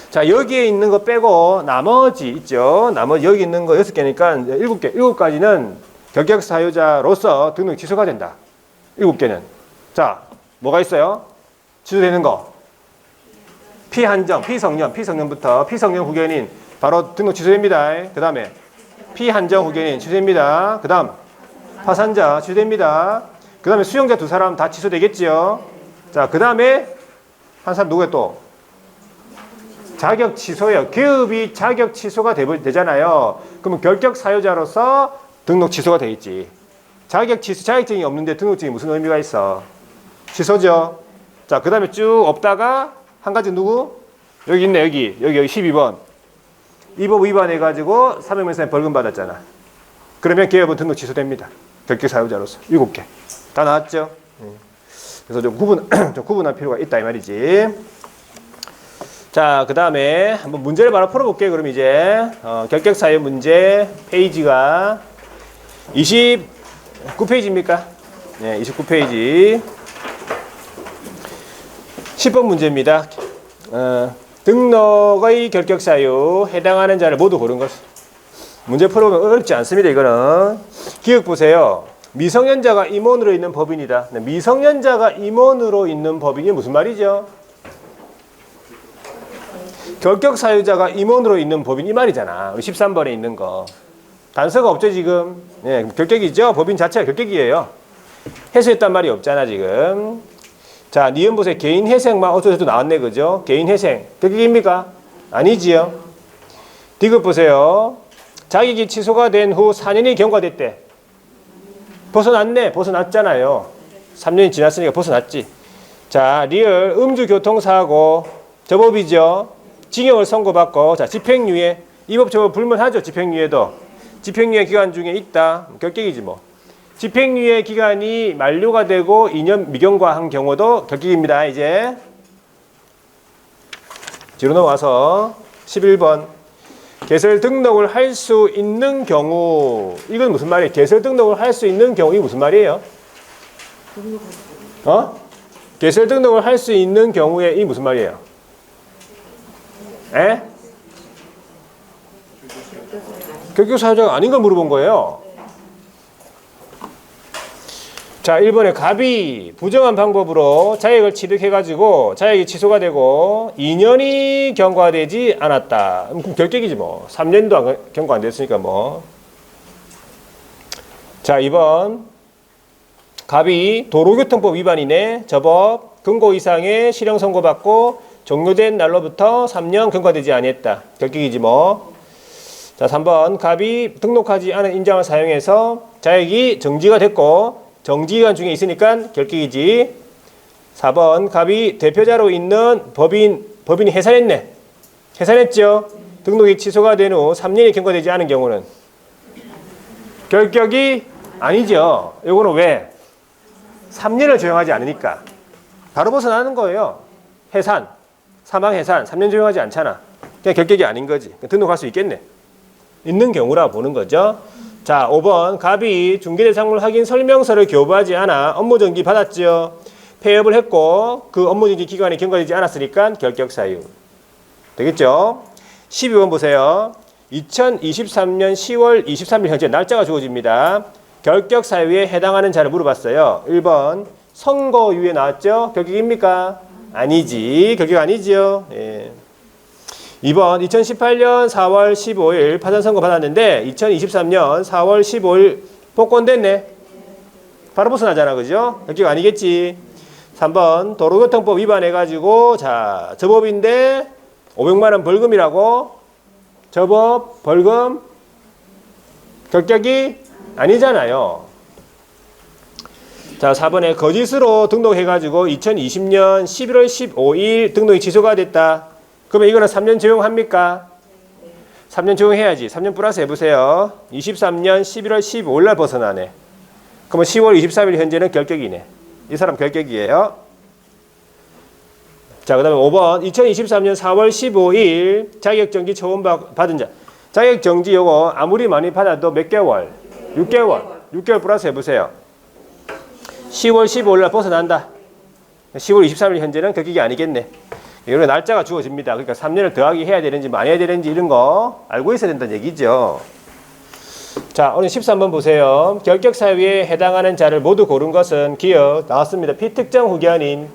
자, 여기에 있는 거 빼고 나머지 있죠? 나머지 여기 있는 거 6개니까 7개. 7가지는 결격 사유자로서 등록 취소가 된다. 7개는. 자, 뭐가 있어요? 취소되는 거. 피한정, 피성년부터 피성년 후견인 바로 등록 취소됩니다. 그 다음에 피한정 후견인 취소됩니다. 그 다음 파산자 취소됩니다. 그 다음에 수용자 2사람 다 취소되겠지요. 자, 그 다음에 한 사람 누구야 또? 자격 취소예요. 기업이 자격 취소가 되잖아요. 그러면 결격 사유자로서 등록 취소가 되겠지. 자격증이 없는데 등록증이 무슨 의미가 있어? 취소죠. 자, 그 다음에 쭉 없다가 한 가지 누구? 여기 있네, 여기 12번. 이 법 위반해가지고 300만 이상의 벌금 받았잖아. 그러면 기업은 등록 취소됩니다. 결격 사유자로서. 7개. 다 나왔죠? 그래서 좀 구분할 필요가 있다, 이 말이지. 자, 그 다음에 한번 문제를 바로 풀어볼게요. 그럼 이제, 결격 사유 문제 페이지가 29페이지입니까? 네, 29페이지. 10번 문제입니다. 등록의 결격 사유 해당하는 자를 모두 고른 것. 문제 풀어보면 어렵지 않습니다. 이거는. 기억 보세요. 미성년자가 임원으로 있는 법인이다. 미성년자가 임원으로 있는 법인이 무슨 말이죠? 결격 사유자가 임원으로 있는 법인 이 말이잖아. 우리 13번에 있는 거. 단서가 없죠, 지금. 예, 결격이죠. 법인 자체가 결격이에요. 해소했단 말이 없잖아, 지금. 자, 니은 보세요. 개인 회생만 어쩌고저쩌고 나왔네, 그죠? 개인 회생. 결격입니까? 아니지요. 디귿 보세요. 자격이 취소가 된 후 4년이 경과됐대. 벗어났잖아요. 3년이 지났으니까 벗어났지. 자, 리을 음주교통사고. 저 법이죠. 징역을 선고받고, 자, 집행유예. 이 법 저거 불문하죠, 집행유예도. 집행유예 기간 중에 있다. 결격이지 뭐. 집행유예 기간이 만료가 되고 2년 미경과한 경우도 결격입니다. 이제 뒤로 넘어와서 11번. 개설 등록을 할 수 있는 경우. 이건 무슨 말이에요? 개설 등록을 할 수 있는 경우. 이게 무슨 말이에요? 개설 등록을 할 수 있는 경우에 이 무슨 말이에요? 에? 결격 사유자가 아닌 걸 물어본 거예요. 자, 1번에 갑이 부정한 방법으로 자격을 취득해가지고 자격이 취소가 되고 2년이 경과되지 않았다. 그럼 결격이지 뭐. 3년도 경과 안 됐으니까 뭐. 자, 2번. 갑이 도로교통법 위반이네. 저 법 금고 이상의 실형 선고받고 종료된 날로부터 3년 경과되지 아니했다. 결격이지 뭐. 자, 3번. 갑이 등록하지 않은 인장을 사용해서 자격이 정지가 됐고 정지기간 중에 있으니까 결격이지. 4번. 갑이 대표자로 있는 법인이 해산했네. 해산했죠. 등록이 취소가 된 후 3년이 경과되지 않은 경우는 결격이 아니죠. 이거는 왜? 3년을 적용하지 않으니까. 바로 벗어나는 거예요. 해산, 사망 해산, 3년 적용하지 않잖아. 그냥 결격이 아닌 거지. 등록할 수 있겠네. 있는 경우라 보는 거죠. 자, 5번. 갑이 중개대상물 확인 설명서를 교부하지 않아 업무정지 받았죠. 폐업을 했고 그 업무정지 기간이 경과되지 않았으니까 결격사유. 되겠죠? 12번 보세요. 2023년 10월 23일 현재 날짜가 주어집니다. 결격사유에 해당하는 자를 물어봤어요. 1번. 선고유예 나왔죠? 결격입니까? 아니지. 결격 아니죠. 예. 2번. 2018년 4월 15일 파산 선고 받았는데 2023년 4월 15일 복권됐네. 바로 벗어나잖아, 그죠? 결격 아니겠지. 3번. 도로교통법 위반해가지고 자, 저 법인데 500만 원 벌금이라고. 저 법 벌금 결격이 아니잖아요. 자, 4번에 거짓으로 등록해가지고 2020년 11월 15일 등록이 취소가 됐다. 그러면 이거는 3년 적용합니까? 3년 적용해야지. 3년 플러스 해보세요. 23년 11월 15일 날 벗어나네. 그러면 10월 23일 현재는 결격이네. 이 사람 결격이에요. 자, 그 다음에 5번. 2023년 4월 15일 자격정지 처음 받은 자. 자격정지 요거 아무리 많이 받아도 몇 개월? 6개월 플러스 해보세요. 10월 15일 날 벗어난다. 10월 23일 현재는 결격이 아니겠네. 이런 날짜가 주어집니다. 그러니까 3년을 더하기 해야 되는지 많이 해야 되는지 이런 거 알고 있어야 된다는 얘기죠. 자, 오늘 13번 보세요. 결격 사유에 해당하는 자를 모두 고른 것은 기억 나왔습니다. 피특정 후견인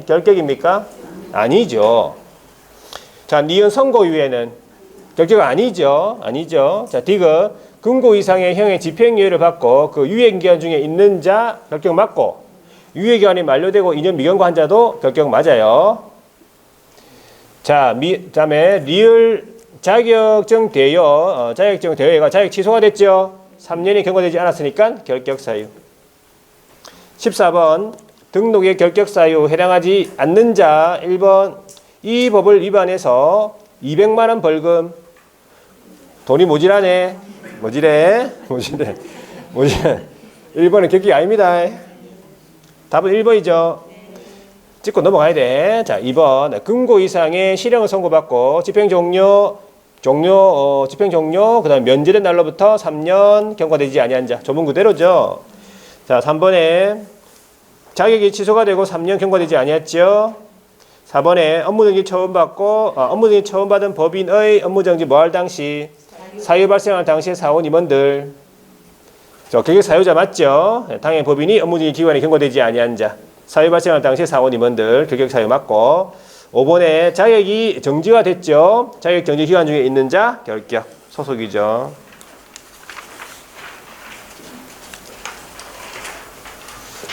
결격입니까? 아니죠. 자, 니은 선고 이후에는 결격 아니죠. 자, 디귿 금고 이상의 형의 집행유예를 받고 그 유예기간 중에 있는 자 결격 맞고 유예기간이 만료되고 2년 미경과한 자도 결격 맞아요. 자, 다음에 리을 자격증 대여, 자격증 대여가 자격 취소가 됐죠. 3년이 경과되지 않았으니까 결격 사유. 14번 등록의 결격 사유 해당하지 않는 자 1번 이 법을 위반해서 200만 원 벌금. 돈이 모질하네. 모질해. 1번은 결격이 아닙니다. 답은 1번이죠. 찍고 넘어가야 돼. 자, 2번 금고 이상의 실형을 선고받고 집행 종료, 그 다음에 면제된 날로부터 3년 경과되지 아니한 자. 조문 그대로죠. 자, 3번에 자격이 취소가 되고 3년 경과되지 아니했죠. 4번에 업무정지 처음 받은 법인의 업무정지 뭐할 당시 사유 발생할 당시의 사원 임원들. 결격 사유자 맞죠? 당해 법인이 업무정지 기관에 경과되지 아니한 자. 사유 발생할 당시의 사원 임원들 결격 사유 맞고 5번에 자격이 정지가 됐죠. 자격 정지 기간 중에 있는 자 결격 소속이죠.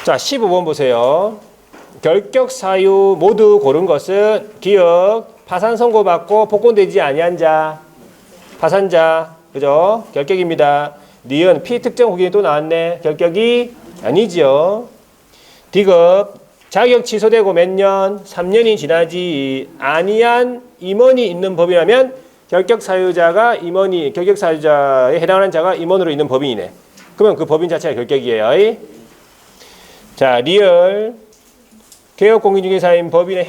자, 15번 보세요. 결격 사유 모두 고른 것은 기억 파산 선고받고 복권되지 아니한 자 파산자 그죠? 결격입니다. 니은 피특정 후견이 또 나왔네. 결격이 아니죠. 디귿 자격 취소되고 몇 년? 3년이 지나지 아니한 임원이 있는 법이라면 결격 사유자에 해당하는 자가 임원으로 있는 법인이네. 그러면 그 법인 자체가 결격이에요. 자, 리얼 개업공인중개사인 법인의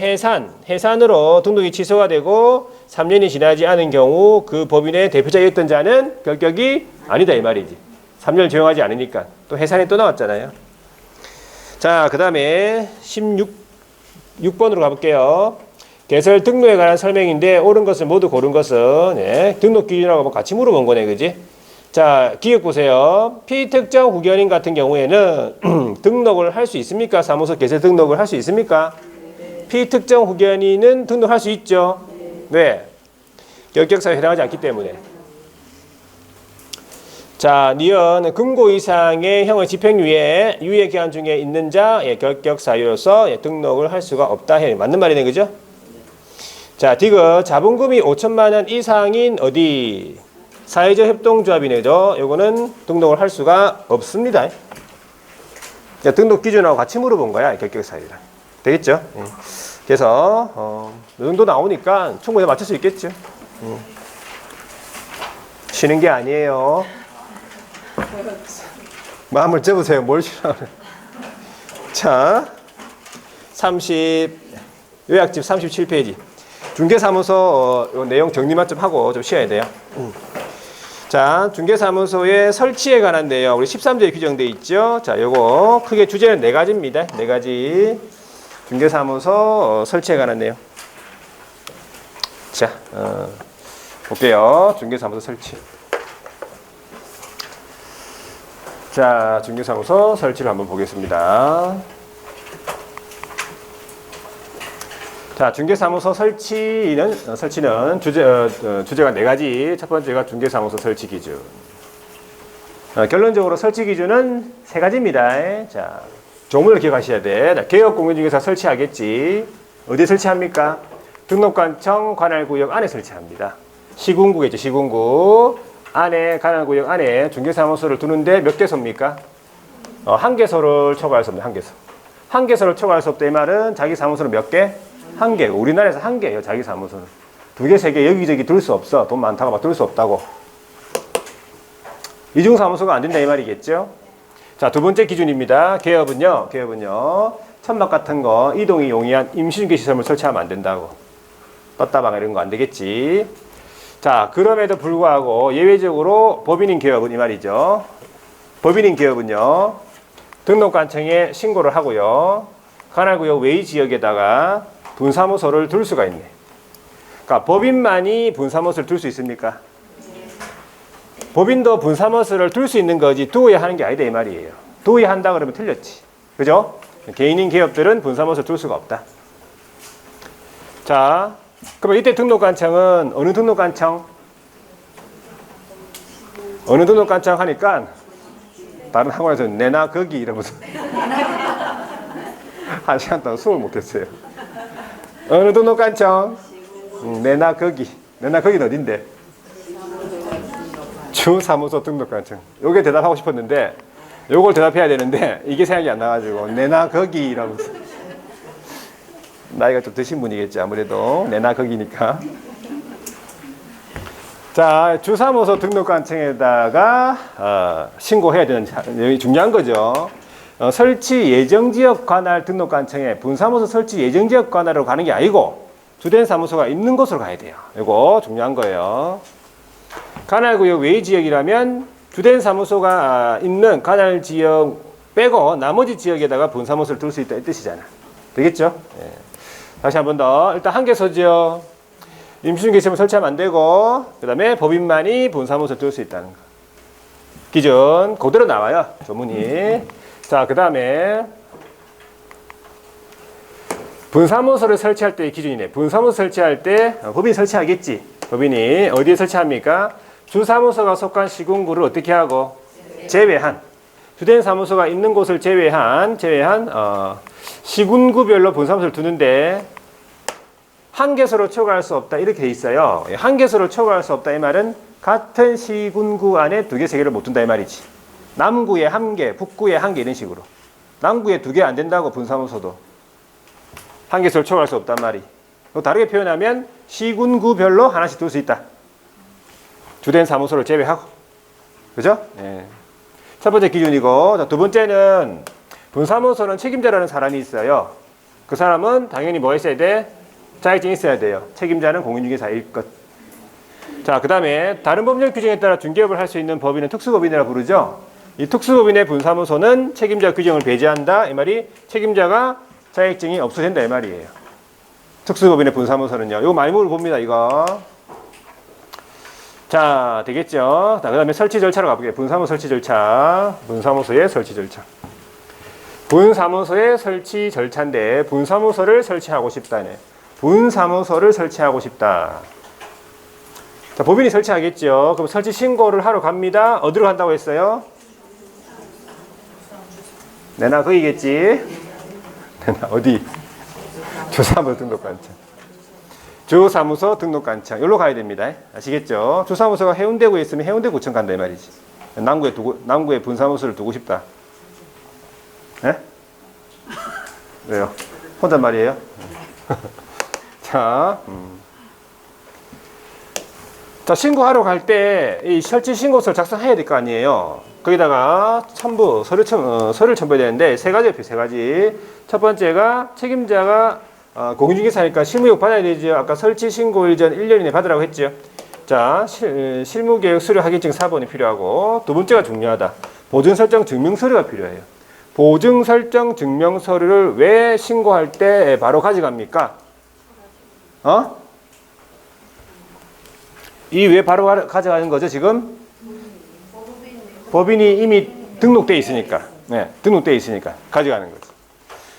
해산으로 등록이 취소가 되고 3년이 지나지 않은 경우 그 법인의 대표자였던 자는 결격이 아니다 이 말이지. 3년을 적용하지 않으니까. 또 해산이 또 나왔잖아요. 자, 그 다음에 16번으로 가볼게요. 개설 등록에 관한 설명인데 옳은 것을 모두 고른 것은 등록 기준하고 같이 물어본 거네, 그지? 자, 기억 보세요. 피특정 후견인 같은 경우에는 등록을 할 수 있습니까? 사무소 개설 등록을 할 수 있습니까? 피특정 후견인은 등록할 수 있죠. 왜? 결격사유에 해당하지 않기 때문에. 자, 니은 금고 이상의 형의 집행유예 유예 기간 중에 있는 자 결격 사유로서 등록을 할 수가 없다 해. 맞는 말이네, 그죠? 자, 디귿 자본금이 5천만 원 이상인 어디 사회적 협동조합이네죠. 요거는 등록을 할 수가 없습니다. 자, 등록 기준하고 같이 물어본 거야, 결격 사유랑. 되겠죠? 그래서 이 정도 나오니까 충분히 맞출 수 있겠죠. 쉬는 게 아니에요. 마음을 접으세요. 뭘 싫어하는. 자, 요약집 37페이지. 중개사무소 요 내용 정리만 좀 하고 좀 쉬어야 돼요. 자, 중개사무소의 설치에 관한 내용 우리 13조에 규정되어 있죠. 자, 요거 크게 주제는 4가지입니다. 4가지. 중개사무소 설치에 관한 내용. 자, 볼게요. 중개사무소 설치. 자, 중개사무소 설치를 한번 보겠습니다. 자, 중개사무소 설치는 주제가 4가지. 첫 번째가 중개사무소 설치 기준. 결론적으로 설치 기준은 3가지입니다. 자, 조문을 기억하셔야 돼. 개업공인중개사 설치하겠지. 어디에 설치합니까? 등록관청 관할구역 안에 설치합니다. 시군구겠죠. 시군구 안에 관할구역 안에 중개사무소를 두는데 몇 개소입니까? 한 개소를 초과할 수 없네. 한 개소. 한 개소를 초과할 수 없다 이 말은 자기 사무소는 몇 개? 한 개. 우리나라에서 한 개예요. 자기 사무소는. 두 개, 세 개 여기저기 둘 수 없어. 돈 많다고 막 둘 수 없다고. 이중사무소가 안 된다 이 말이겠죠. 자, 두 번째 기준입니다. 개업은요. 천막 같은 거 이동이 용이한 임시중개 시설물 설치하면 안 된다고. 떴다방 이런 거 안 되겠지. 자, 그럼에도 불구하고 예외적으로 법인인 개업은 이 말이죠. 법인인 개업은요. 등록관청에 신고를 하고요. 관할구역 외의 지역에다가 분사무소를 둘 수가 있네. 그러니까 법인만이 분사무소를 둘 수 있습니까? 법인도 분사무소를 둘 수 있는 거지 두어야 하는 게 아니다 이 말이에요. 두어야 한다 그러면 틀렸지. 그죠? 개인인 기업들은 분사무소를 둘 수가 없다. 자, 그럼 이때 등록관청은 어느 등록관청? 어느 등록관청 하니까 다른 학원에서는 내나 거기 이러면서 한 시간 동안 숨을 못 했어요. 어느 등록관청? 내나 거기. 내나 거기는 어딘데? 주사무소 등록관청. 요게 대답하고 싶었는데 요걸 대답해야 되는데 이게 생각이 안 나가지고 내나 거기 이러면서. 나이가 좀 드신 분이겠지 아무래도. 내나 거기니까. 자, 주사무소 등록관청에다가 신고해야 되는 여기 중요한 거죠. 설치 예정지역 관할 등록관청에 분사무소 설치 예정지역 관할로 가는 게 아니고 주된 사무소가 있는 곳으로 가야 돼요. 이거 중요한 거예요. 관할구역 외의 지역이라면 주된 사무소가 있는 관할지역 빼고 나머지 지역에다가 분사무소를 둘 수 있다 이 뜻이잖아. 되겠죠? 예. 다시 한 번 더. 일단 한계소지요. 임시중개 시설물 설치하면 안 되고 그 다음에 법인만이 분사무소를 둘 수 있다는 거. 기준 그대로 나와요. 조문이. 자, 그 다음에 분사무소를 설치할 때의 기준이네. 분사무소 설치할 때 법인 설치하겠지. 법인이 어디에 설치합니까? 주사무소가 속한 시군구를 어떻게 하고? 제외한. 주된 사무소가 있는 곳을 제외한 시군구별로 분사무소를 두는데 한 개소로 초과할 수 없다 이렇게 돼 있어요. 한 개소로 초과할 수 없다 이 말은 같은 시군구 안에 두 개, 세 개를 못 둔다 이 말이지. 남구에 한 개, 북구에 한 개 이런 식으로. 남구에 두 개 안 된다고 분사무소도. 한 개소를 초과할 수 없단 말이. 다르게 표현하면 시군구별로 하나씩 둘 수 있다. 주된 사무소를 제외하고. 그죠? 예. 첫 번째 기준이고, 자, 두 번째는 분사무소는 책임자라는 사람이 있어요. 그 사람은 당연히 뭐 있어야 돼? 자격증이 있어야 돼요. 책임자는 공인중개사일 것. 자, 그 다음에 다른 법률 규정에 따라 중개업을 할 수 있는 법인은 특수법인이라고 부르죠. 이 특수법인의 분사무소는 책임자 규정을 배제한다. 이 말이 책임자가 자격증이 없어도 된다. 이 말이에요. 특수법인의 분사무소는요. 이거 많이 물어봅니다. 이거. 자, 되겠죠. 자, 그 다음에 설치 절차로 가볼게요. 분사무소 설치 절차. 분사무소의 설치 절차. 분사무소의 설치 절차인데 분사무소를 설치하고 싶다네. 분사무소를 설치하고 싶다. 자, 법인이 설치하겠죠. 그럼 설치 신고를 하러 갑니다. 어디로 간다고 했어요? 내나 거기겠지. 내나 어디? 주사무소 등록관청. 주사무소 등록관청. 여기로 가야 됩니다. 아시겠죠? 주사무소가 해운대구에 있으면 해운대구청 간다 이 말이지. 남구에 분사무소를 두고 싶다. 예? 왜요? 혼잣말이에요? 자, 자, 신고하러 갈 때 이 설치 신고서를 작성해야 될 거 아니에요. 거기다가 첨부, 서류를 첨부해야 되는데 세 가지 옆에 세 가지. 첫 번째가 책임자가 공인중개사니까 실무교육 받아야 되죠. 아까 설치 신고일 전 1년 이내 받으라고 했죠. 자, 실무계획 수료 확인증 4번이 필요하고 두 번째가 중요하다. 보증설정 증명서류가 필요해요. 보증설정 증명서류를 왜 신고할 때 바로 가져갑니까? 이 왜 바로 가져가는 거죠 지금? 법인이 이미 등록돼 있으니까. 네, 등록돼 있으니까 가져가는 거죠.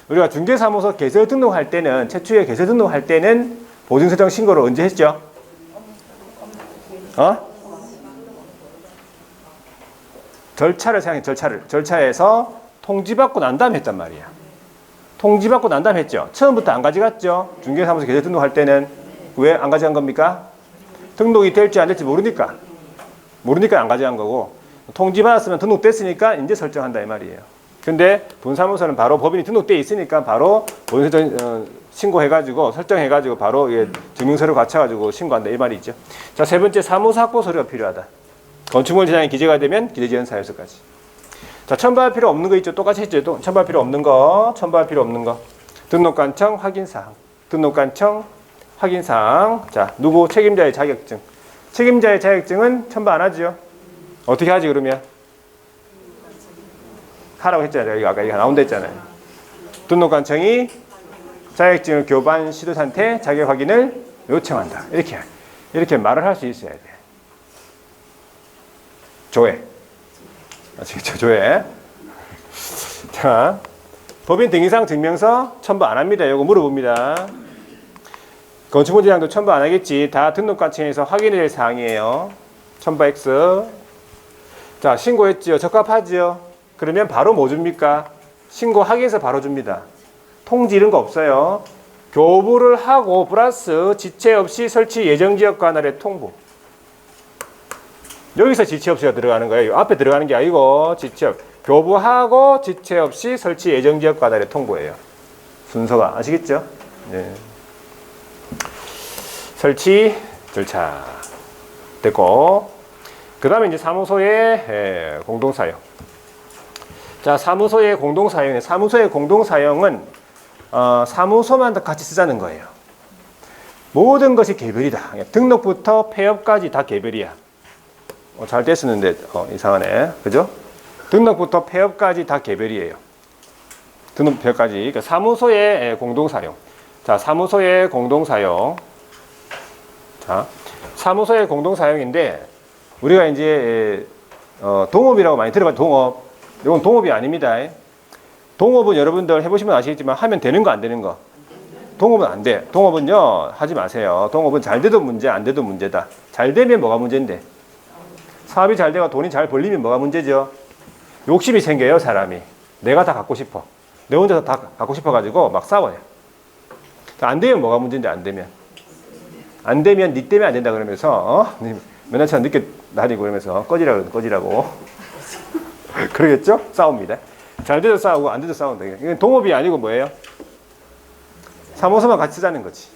우리가 중개사무소 개설 등록할 때는 최초에 개설 등록할 때는 보증설정 신고를 언제 했죠? 절차를 생각해. 절차에서 통지받고 난 다음에 했단 말이야. 통지받고 난 다음에 했죠. 처음부터 안 가져갔죠. 중개사무소 개설 등록할 때는 왜 안 가져간 겁니까? 등록이 될지 안 될지 모르니까 안 가져간 거고, 통지받았으면 등록됐으니까 이제 설정한다 이 말이에요. 근데 분사무소는 바로 법인이 등록돼 있으니까 바로 보증설정 신고해가지고 설정해가지고 바로 이게 증명서를 갖춰가지고 신고한다 이 말이 있죠. 자, 세 번째 사무소 확보 서류가 필요하다. 건축물 디자인이 기재가 되면 기재지원 사유서까지. 자, 첨부할 필요 없는 거 있죠. 똑같이 했죠. 또 첨부할 필요 없는 거, 첨부할 필요 없는 거. 등록관청 확인사항, 등록관청 확인사항. 자, 누구 책임자의 자격증. 책임자의 자격증은 첨부 안 하죠. 어떻게 하지 그러면? 하라고 했잖아요. 여기 아까 나온다 했잖아요. 등록관청이 자격증을 교반 시도사한테 자격 확인을 요청한다. 이렇게 말을 할 수 있어야 돼. 조회. 아시겠죠? 조회. 자, 법인 등기상 증명서 첨부 안 합니다. 이거 물어봅니다. 건축물 디자인도 첨부 안 하겠지. 다 등록관청에서 확인해야 될 사항이에요. 첨부 X. 자, 신고했지요. 적합하지요. 그러면 바로 뭐 줍니까? 신고하기 위해서 바로 줍니다. 통지 이런 거 없어요. 교부를 하고 플러스 지체 없이 설치 예정지역 관할에 통보. 여기서 지체 없이가 들어가는 거예요. 앞에 들어가는 게 아니고 지체 없. 교부하고 지체 없이 설치 예정지역 관할에 통보예요. 순서가 아시겠죠? 네. 설치 절차 됐고, 그 다음에 이제 사무소의 공동사용. 자, 사무소의 공동사용은 사무소만 같이 쓰자는 거예요. 모든 것이 개별이다. 등록부터 폐업까지 다 개별이야. 잘 됐었는데 이상하네. 그죠? 등록부터 폐업까지 다 개별이에요. 등록 폐업까지. 그러니까 사무소의 공동사용. 자, 사무소의 공동사용. 자, 사무소의 공동사용인데 우리가 이제 동업이라고 많이 들어봤죠. 동업. 이건 동업이 아닙니다. 동업은 여러분들 해보시면 아시겠지만 하면 되는 거 안 되는 거. 동업은 안 돼. 동업은요 하지 마세요. 동업은 잘 돼도 문제, 안 돼도 문제다. 잘 되면 뭐가 문제인데? 사업이 잘 되고 돈이 잘 벌리면 뭐가 문제죠? 욕심이 생겨요, 사람이. 내가 다 갖고 싶어. 내 혼자서 다 갖고 싶어가지고 막 싸워요. 안 되면 뭐가 문제인데, 안 되면? 안 되면 니 때문에 안 된다 그러면서 맨날 참 늦게 다니고 그러면서 꺼지라고 그러겠죠? 싸웁니다. 잘 돼도 싸우고 안 돼도 싸운다. 이건 동업이 아니고 뭐예요? 사무소만 같이 쓰자는 거지.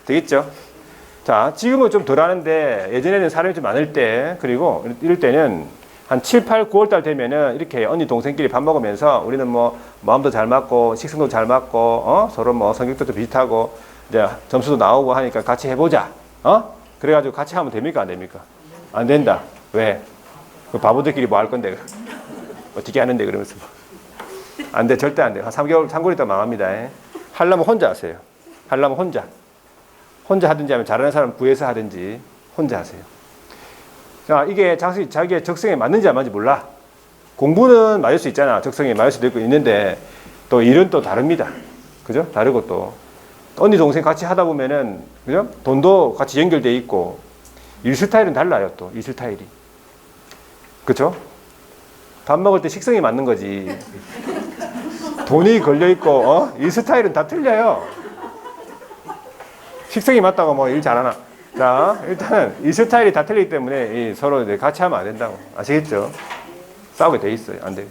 되겠죠? 자, 지금은 좀 덜 하는데 예전에는 사람이 좀 많을 때, 그리고 이럴 때는 한 7, 8, 9월 달 되면은 이렇게 언니 동생끼리 밥 먹으면서 우리는 뭐 마음도 잘 맞고 식성도 잘 맞고 서로 뭐 성격도 좀 비슷하고 이제 점수도 나오고 하니까 같이 해보자. 그래가지고 같이 하면 됩니까? 안 됩니까? 안 된다. 왜? 그 바보들끼리 뭐 할 건데? 어떻게 하는데? 그러면서. 안 돼. 절대 안 돼. 한 3개월 있다 망합니다. 하려면 혼자 하세요. 하려면 혼자. 혼자 하든지 하면 잘하는 사람 구해서 하든지 혼자 하세요. 자, 이게 자기의 적성에 맞는지 안 맞는지 몰라. 공부는 맞을 수 있잖아. 적성에 맞을 수도 있고 있는데 또 일은 또 다릅니다. 그죠? 다르고 또 언니 동생 같이 하다 보면은 그죠? 돈도 같이 연결돼 있고 일 스타일은 달라요. 또 일 스타일이. 그죠? 밥 먹을 때 식성이 맞는 거지. 돈이 걸려 있고 일 스타일은 다 틀려요. 식성이 맞다고 뭐 일 잘하나? 자, 일단은 일 스타일이 다 틀리기 때문에 서로 같이 하면 안 된다고. 아시겠죠? 싸우게 돼 있어요. 안 돼요.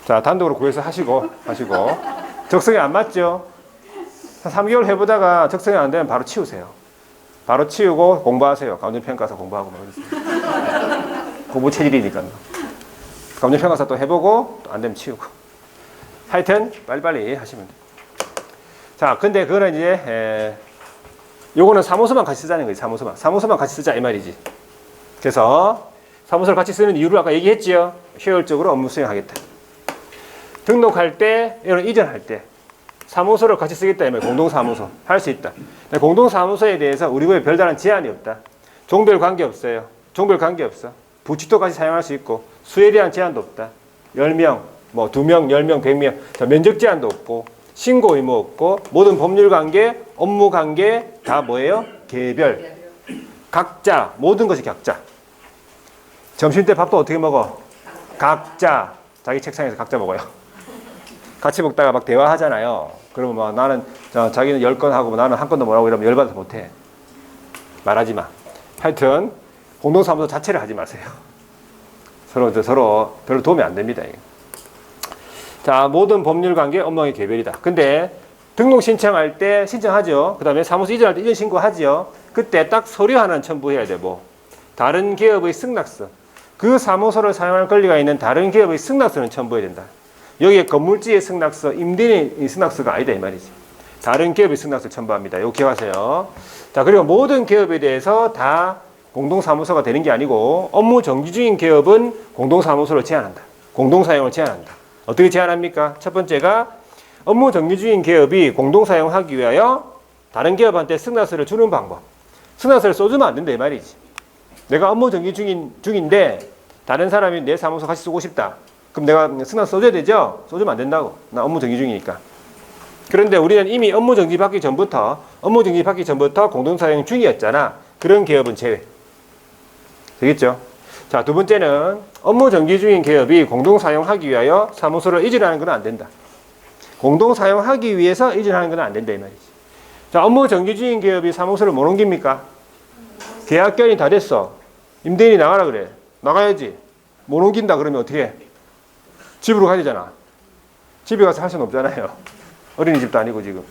자, 단독으로 구해서 하시고 적성이 안 맞죠? 한 3개월 해보다가 적성이 안 되면 바로 치우세요. 바로 치우고 공부하세요. 감정평가서 공부하고 뭐 공부 체질이니까. 감정평가서 또 해보고 또 안 되면 치우고. 하여튼 빨리빨리 하시면 돼요. 자, 근데 그거는 이제 요거는 사무소만 같이 쓰자는 거지. 사무소만 같이 쓰자 이 말이지. 그래서 사무소를 같이 쓰는 이유를 아까 얘기했지요. 효율적으로 업무 수행하겠다. 등록할 때, 이런 이전할 때 사무소를 같이 쓰겠다 이 말. 공동사무소 할 수 있다. 공동사무소에 대해서 우리 법에 별다른 제한이 없다. 종별 관계 없어요. 종별 관계 없어. 부칙도 같이 사용할 수 있고 수에 대한 제한도 없다. 10명, 뭐 2명, 10명, 100명. 자, 면적 제한도 없고 신고 의무 없고 모든 법률 관계, 업무 관계 다 뭐예요? 개별. 각자, 모든 것이 각자. 점심 때 밥도 어떻게 먹어? 각자. 자기 책상에서 각자 먹어요. 같이 먹다가 막 대화하잖아요. 그러면 막 나는 자기는 10건 하고 나는 한 건도 못하고 이러면 열받아서 못해. 말하지 마. 하여튼 공동사무소 자체를 하지 마세요. 서로 별로 도움이 안 됩니다. 이게. 자, 모든 법률 관계 업무의 개별이다. 근데 등록 신청할 때 신청하죠. 그 다음에 사무소 이전할 때 이전 신고하죠. 그때 딱 서류 하나는 첨부해야 되고, 다른 기업의 승낙서, 그 사무소를 사용할 권리가 있는 다른 기업의 승낙서는 첨부해야 된다. 여기에 건물주의 승낙서, 임대인의 승낙서가 아니다 이 말이지. 다른 기업의 승낙서 첨부합니다. 이거 기억하세요. 자, 그리고 모든 기업에 대해서 다 공동사무소가 되는 게 아니고 업무 정지 중인 기업은 공동사무소를 제한한다. 공동사용을 제한한다. 어떻게 제한합니까? 첫 번째가 업무 정지 중인 기업이 공동사용하기 위하여 다른 기업한테 승낙서를 주는 방법. 승낙서를 써주면 안 된다 이 말이지. 내가 업무 정지 중인데 다른 사람이 내 사무소 같이 쓰고 싶다. 그럼 내가 승낙서 써줘야 되죠? 써주면 안 된다고. 나 업무 정지 중이니까. 그런데 우리는 이미 업무 정지 받기 전부터 공동사용 중이었잖아. 그런 기업은 제외. 되겠죠? 자, 두 번째는 업무 정지 중인 기업이 공동사용하기 위하여 사무소를 이전하는 건 안 된다. 공동사용하기 위해서 이전하는 건 안 된다 이 말이지. 자, 업무 정지 중인 기업이 사무소를 못 옮깁니까? 계약 기간이 다 됐어. 임대인이 나가라 그래. 나가야지. 못 옮긴다 그러면 어떻게 해? 집으로 가야 되잖아. 집에 가서 할 수는 없잖아요. 어린이집도 아니고 지금.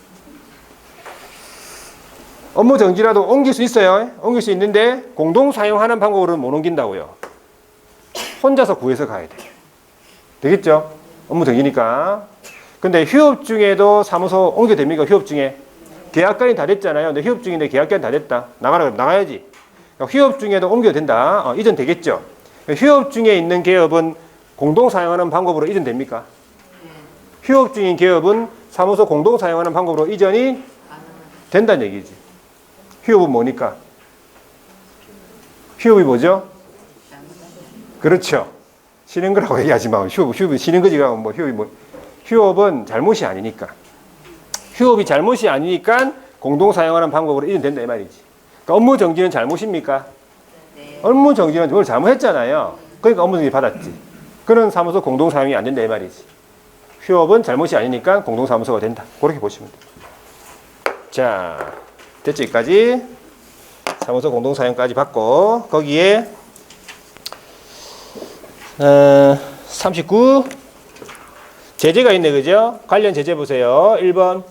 업무 정지라도 옮길 수 있어요. 옮길 수 있는데 공동 사용하는 방법으로는 못 옮긴다고요. 혼자서 구해서 가야 돼. 되겠죠? 업무 정지니까. 근데 휴업 중에도 사무소 옮겨 됩니까? 휴업 중에. 계약간이 다 됐잖아요. 근데 휴업 중인데 계약간이 다 됐다. 나가라 그러면 나가야지. 휴업 중에도 옮겨 된다. 이전 되겠죠? 휴업 중에 있는 기업은 공동 사용하는 방법으로 이전 됩니까? 휴업 중인 기업은 사무소 공동 사용하는 방법으로 이전이 된다는 얘기지. 휴업은 뭐니까? 휴업이 뭐죠? 그렇죠. 쉬는 거라고 얘기하지 마. 휴업이 쉬는 거지. 뭐 휴업이 뭐. 휴업은 잘못이 아니니까. 휴업이 잘못이 아니니까 공동 사용하는 방법으로 이전된다 이 말이지. 그러니까 업무 정지는 잘못입니까? 네. 업무 정지는 뭘 잘못했잖아요. 그러니까 업무 정지 받았지. 그런 사무소 공동 사용이 안 된다 이 말이지. 휴업은 잘못이 아니니까 공동 사무소가 된다. 그렇게 보시면 돼요. 자, 됐죠? 여기까지. 사무소 공동 사용까지 받고 거기에 39 제재가 있네, 그죠? 관련 제재 보세요. 1번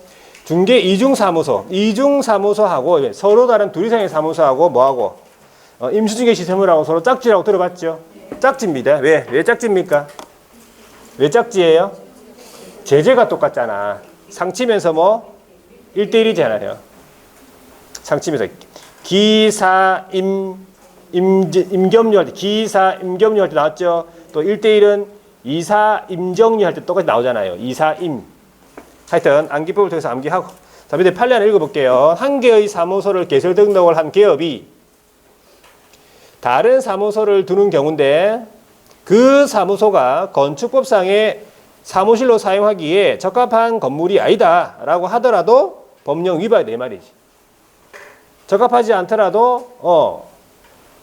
중개 이중사무소하고 서로 다른 둘 이상의 사무소하고 뭐하고 임시중개 시스템을 하고 서로 짝지라고 들어봤죠? 짝지입니다. 왜 짝지입니까? 왜 짝지예요? 제재가 똑같잖아. 상치면서 뭐 1대1이잖아요. 상치면서 임겸류 할 때 기사 임겸류 할 때 나왔죠? 또 1대1은 이사 임정리 할 때 똑같이 나오잖아요. 이사임. 하여튼 암기법을 통해서 암기하고. 자, 밑에 판례 읽어볼게요. 한 개의 사무소를 개설 등록을 한 기업이 다른 사무소를 두는 경우인데 그 사무소가 건축법상의 사무실로 사용하기에 적합한 건물이 아니다라고 하더라도 법령 위반이다 이 말이지. 적합하지 않더라도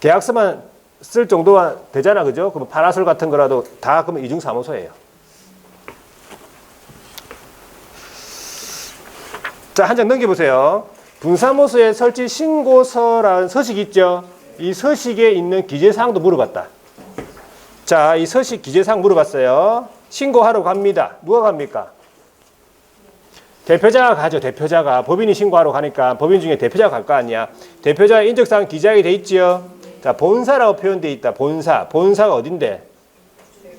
계약서만 쓸 정도가 되잖아, 그죠? 그럼 파라솔 같은 거라도 다 그러면 이중사무소예요. 자, 한 장 넘겨보세요. 분사무소에 설치 신고서라는 서식 있죠? 이 서식에 있는 기재사항도 물어봤다. 자, 이 서식 기재사항 물어봤어요. 신고하러 갑니다. 누가 갑니까? 대표자가 가죠. 대표자가. 법인이 신고하러 가니까 법인 중에 대표자가 갈 거 아니야. 대표자의 인적사항 기재하게 돼 있지요. 자, 본사라고 표현되어 있다. 본사가 어딘데?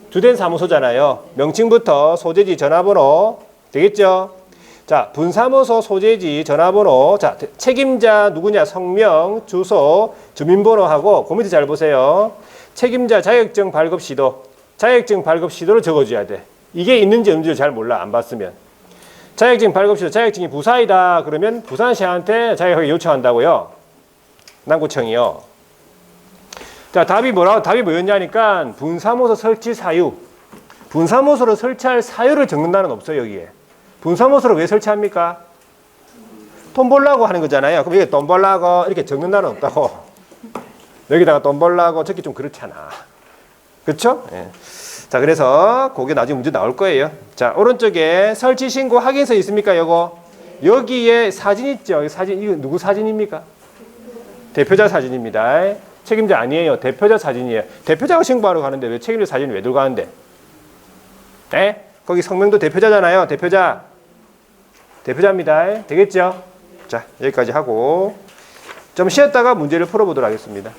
주된 사무소잖아요. 명칭부터 소재지, 전화번호 되겠죠? 자, 분사무소 소재지, 전화번호. 자, 책임자 누구냐? 성명, 주소, 주민번호하고 그 밑에 잘 보세요. 책임자 자격증 발급 시도. 자격증 발급 시도를 적어줘야 돼. 이게 있는지 없는지 잘 몰라. 안 봤으면. 자격증 발급 시도. 자격증이 부사이다. 그러면 부산시한테 자격증 요청한다고요. 남구청이요. 자, 답이 뭐였냐니까 분사무소 설치 사유. 분사무소를 설치할 사유를 적는다는 없어요, 여기에. 분사무소를 왜 설치합니까? 돈 벌라고 하는 거잖아요. 그럼 여기 돈 벌라고 이렇게 적는다는 없다고. 여기다가 돈 벌라고 적기 좀 그렇잖아. 그렇죠? 예. 자, 그래서 그게 나중에 문제 나올 거예요. 자, 오른쪽에 설치 신고 확인서 있습니까, 요거? 여기에 사진 있죠? 이 사진, 이거 누구 사진입니까? 대표자 사진입니다. 책임자 아니에요. 대표자 사진이에요. 대표자가 신고하러 가는데 왜 책임자 사진을 왜 들고 가는데? 네? 거기 성명도 대표자잖아요. 대표자. 대표자입니다. 되겠죠? 자, 여기까지 하고 좀 쉬었다가 문제를 풀어보도록 하겠습니다.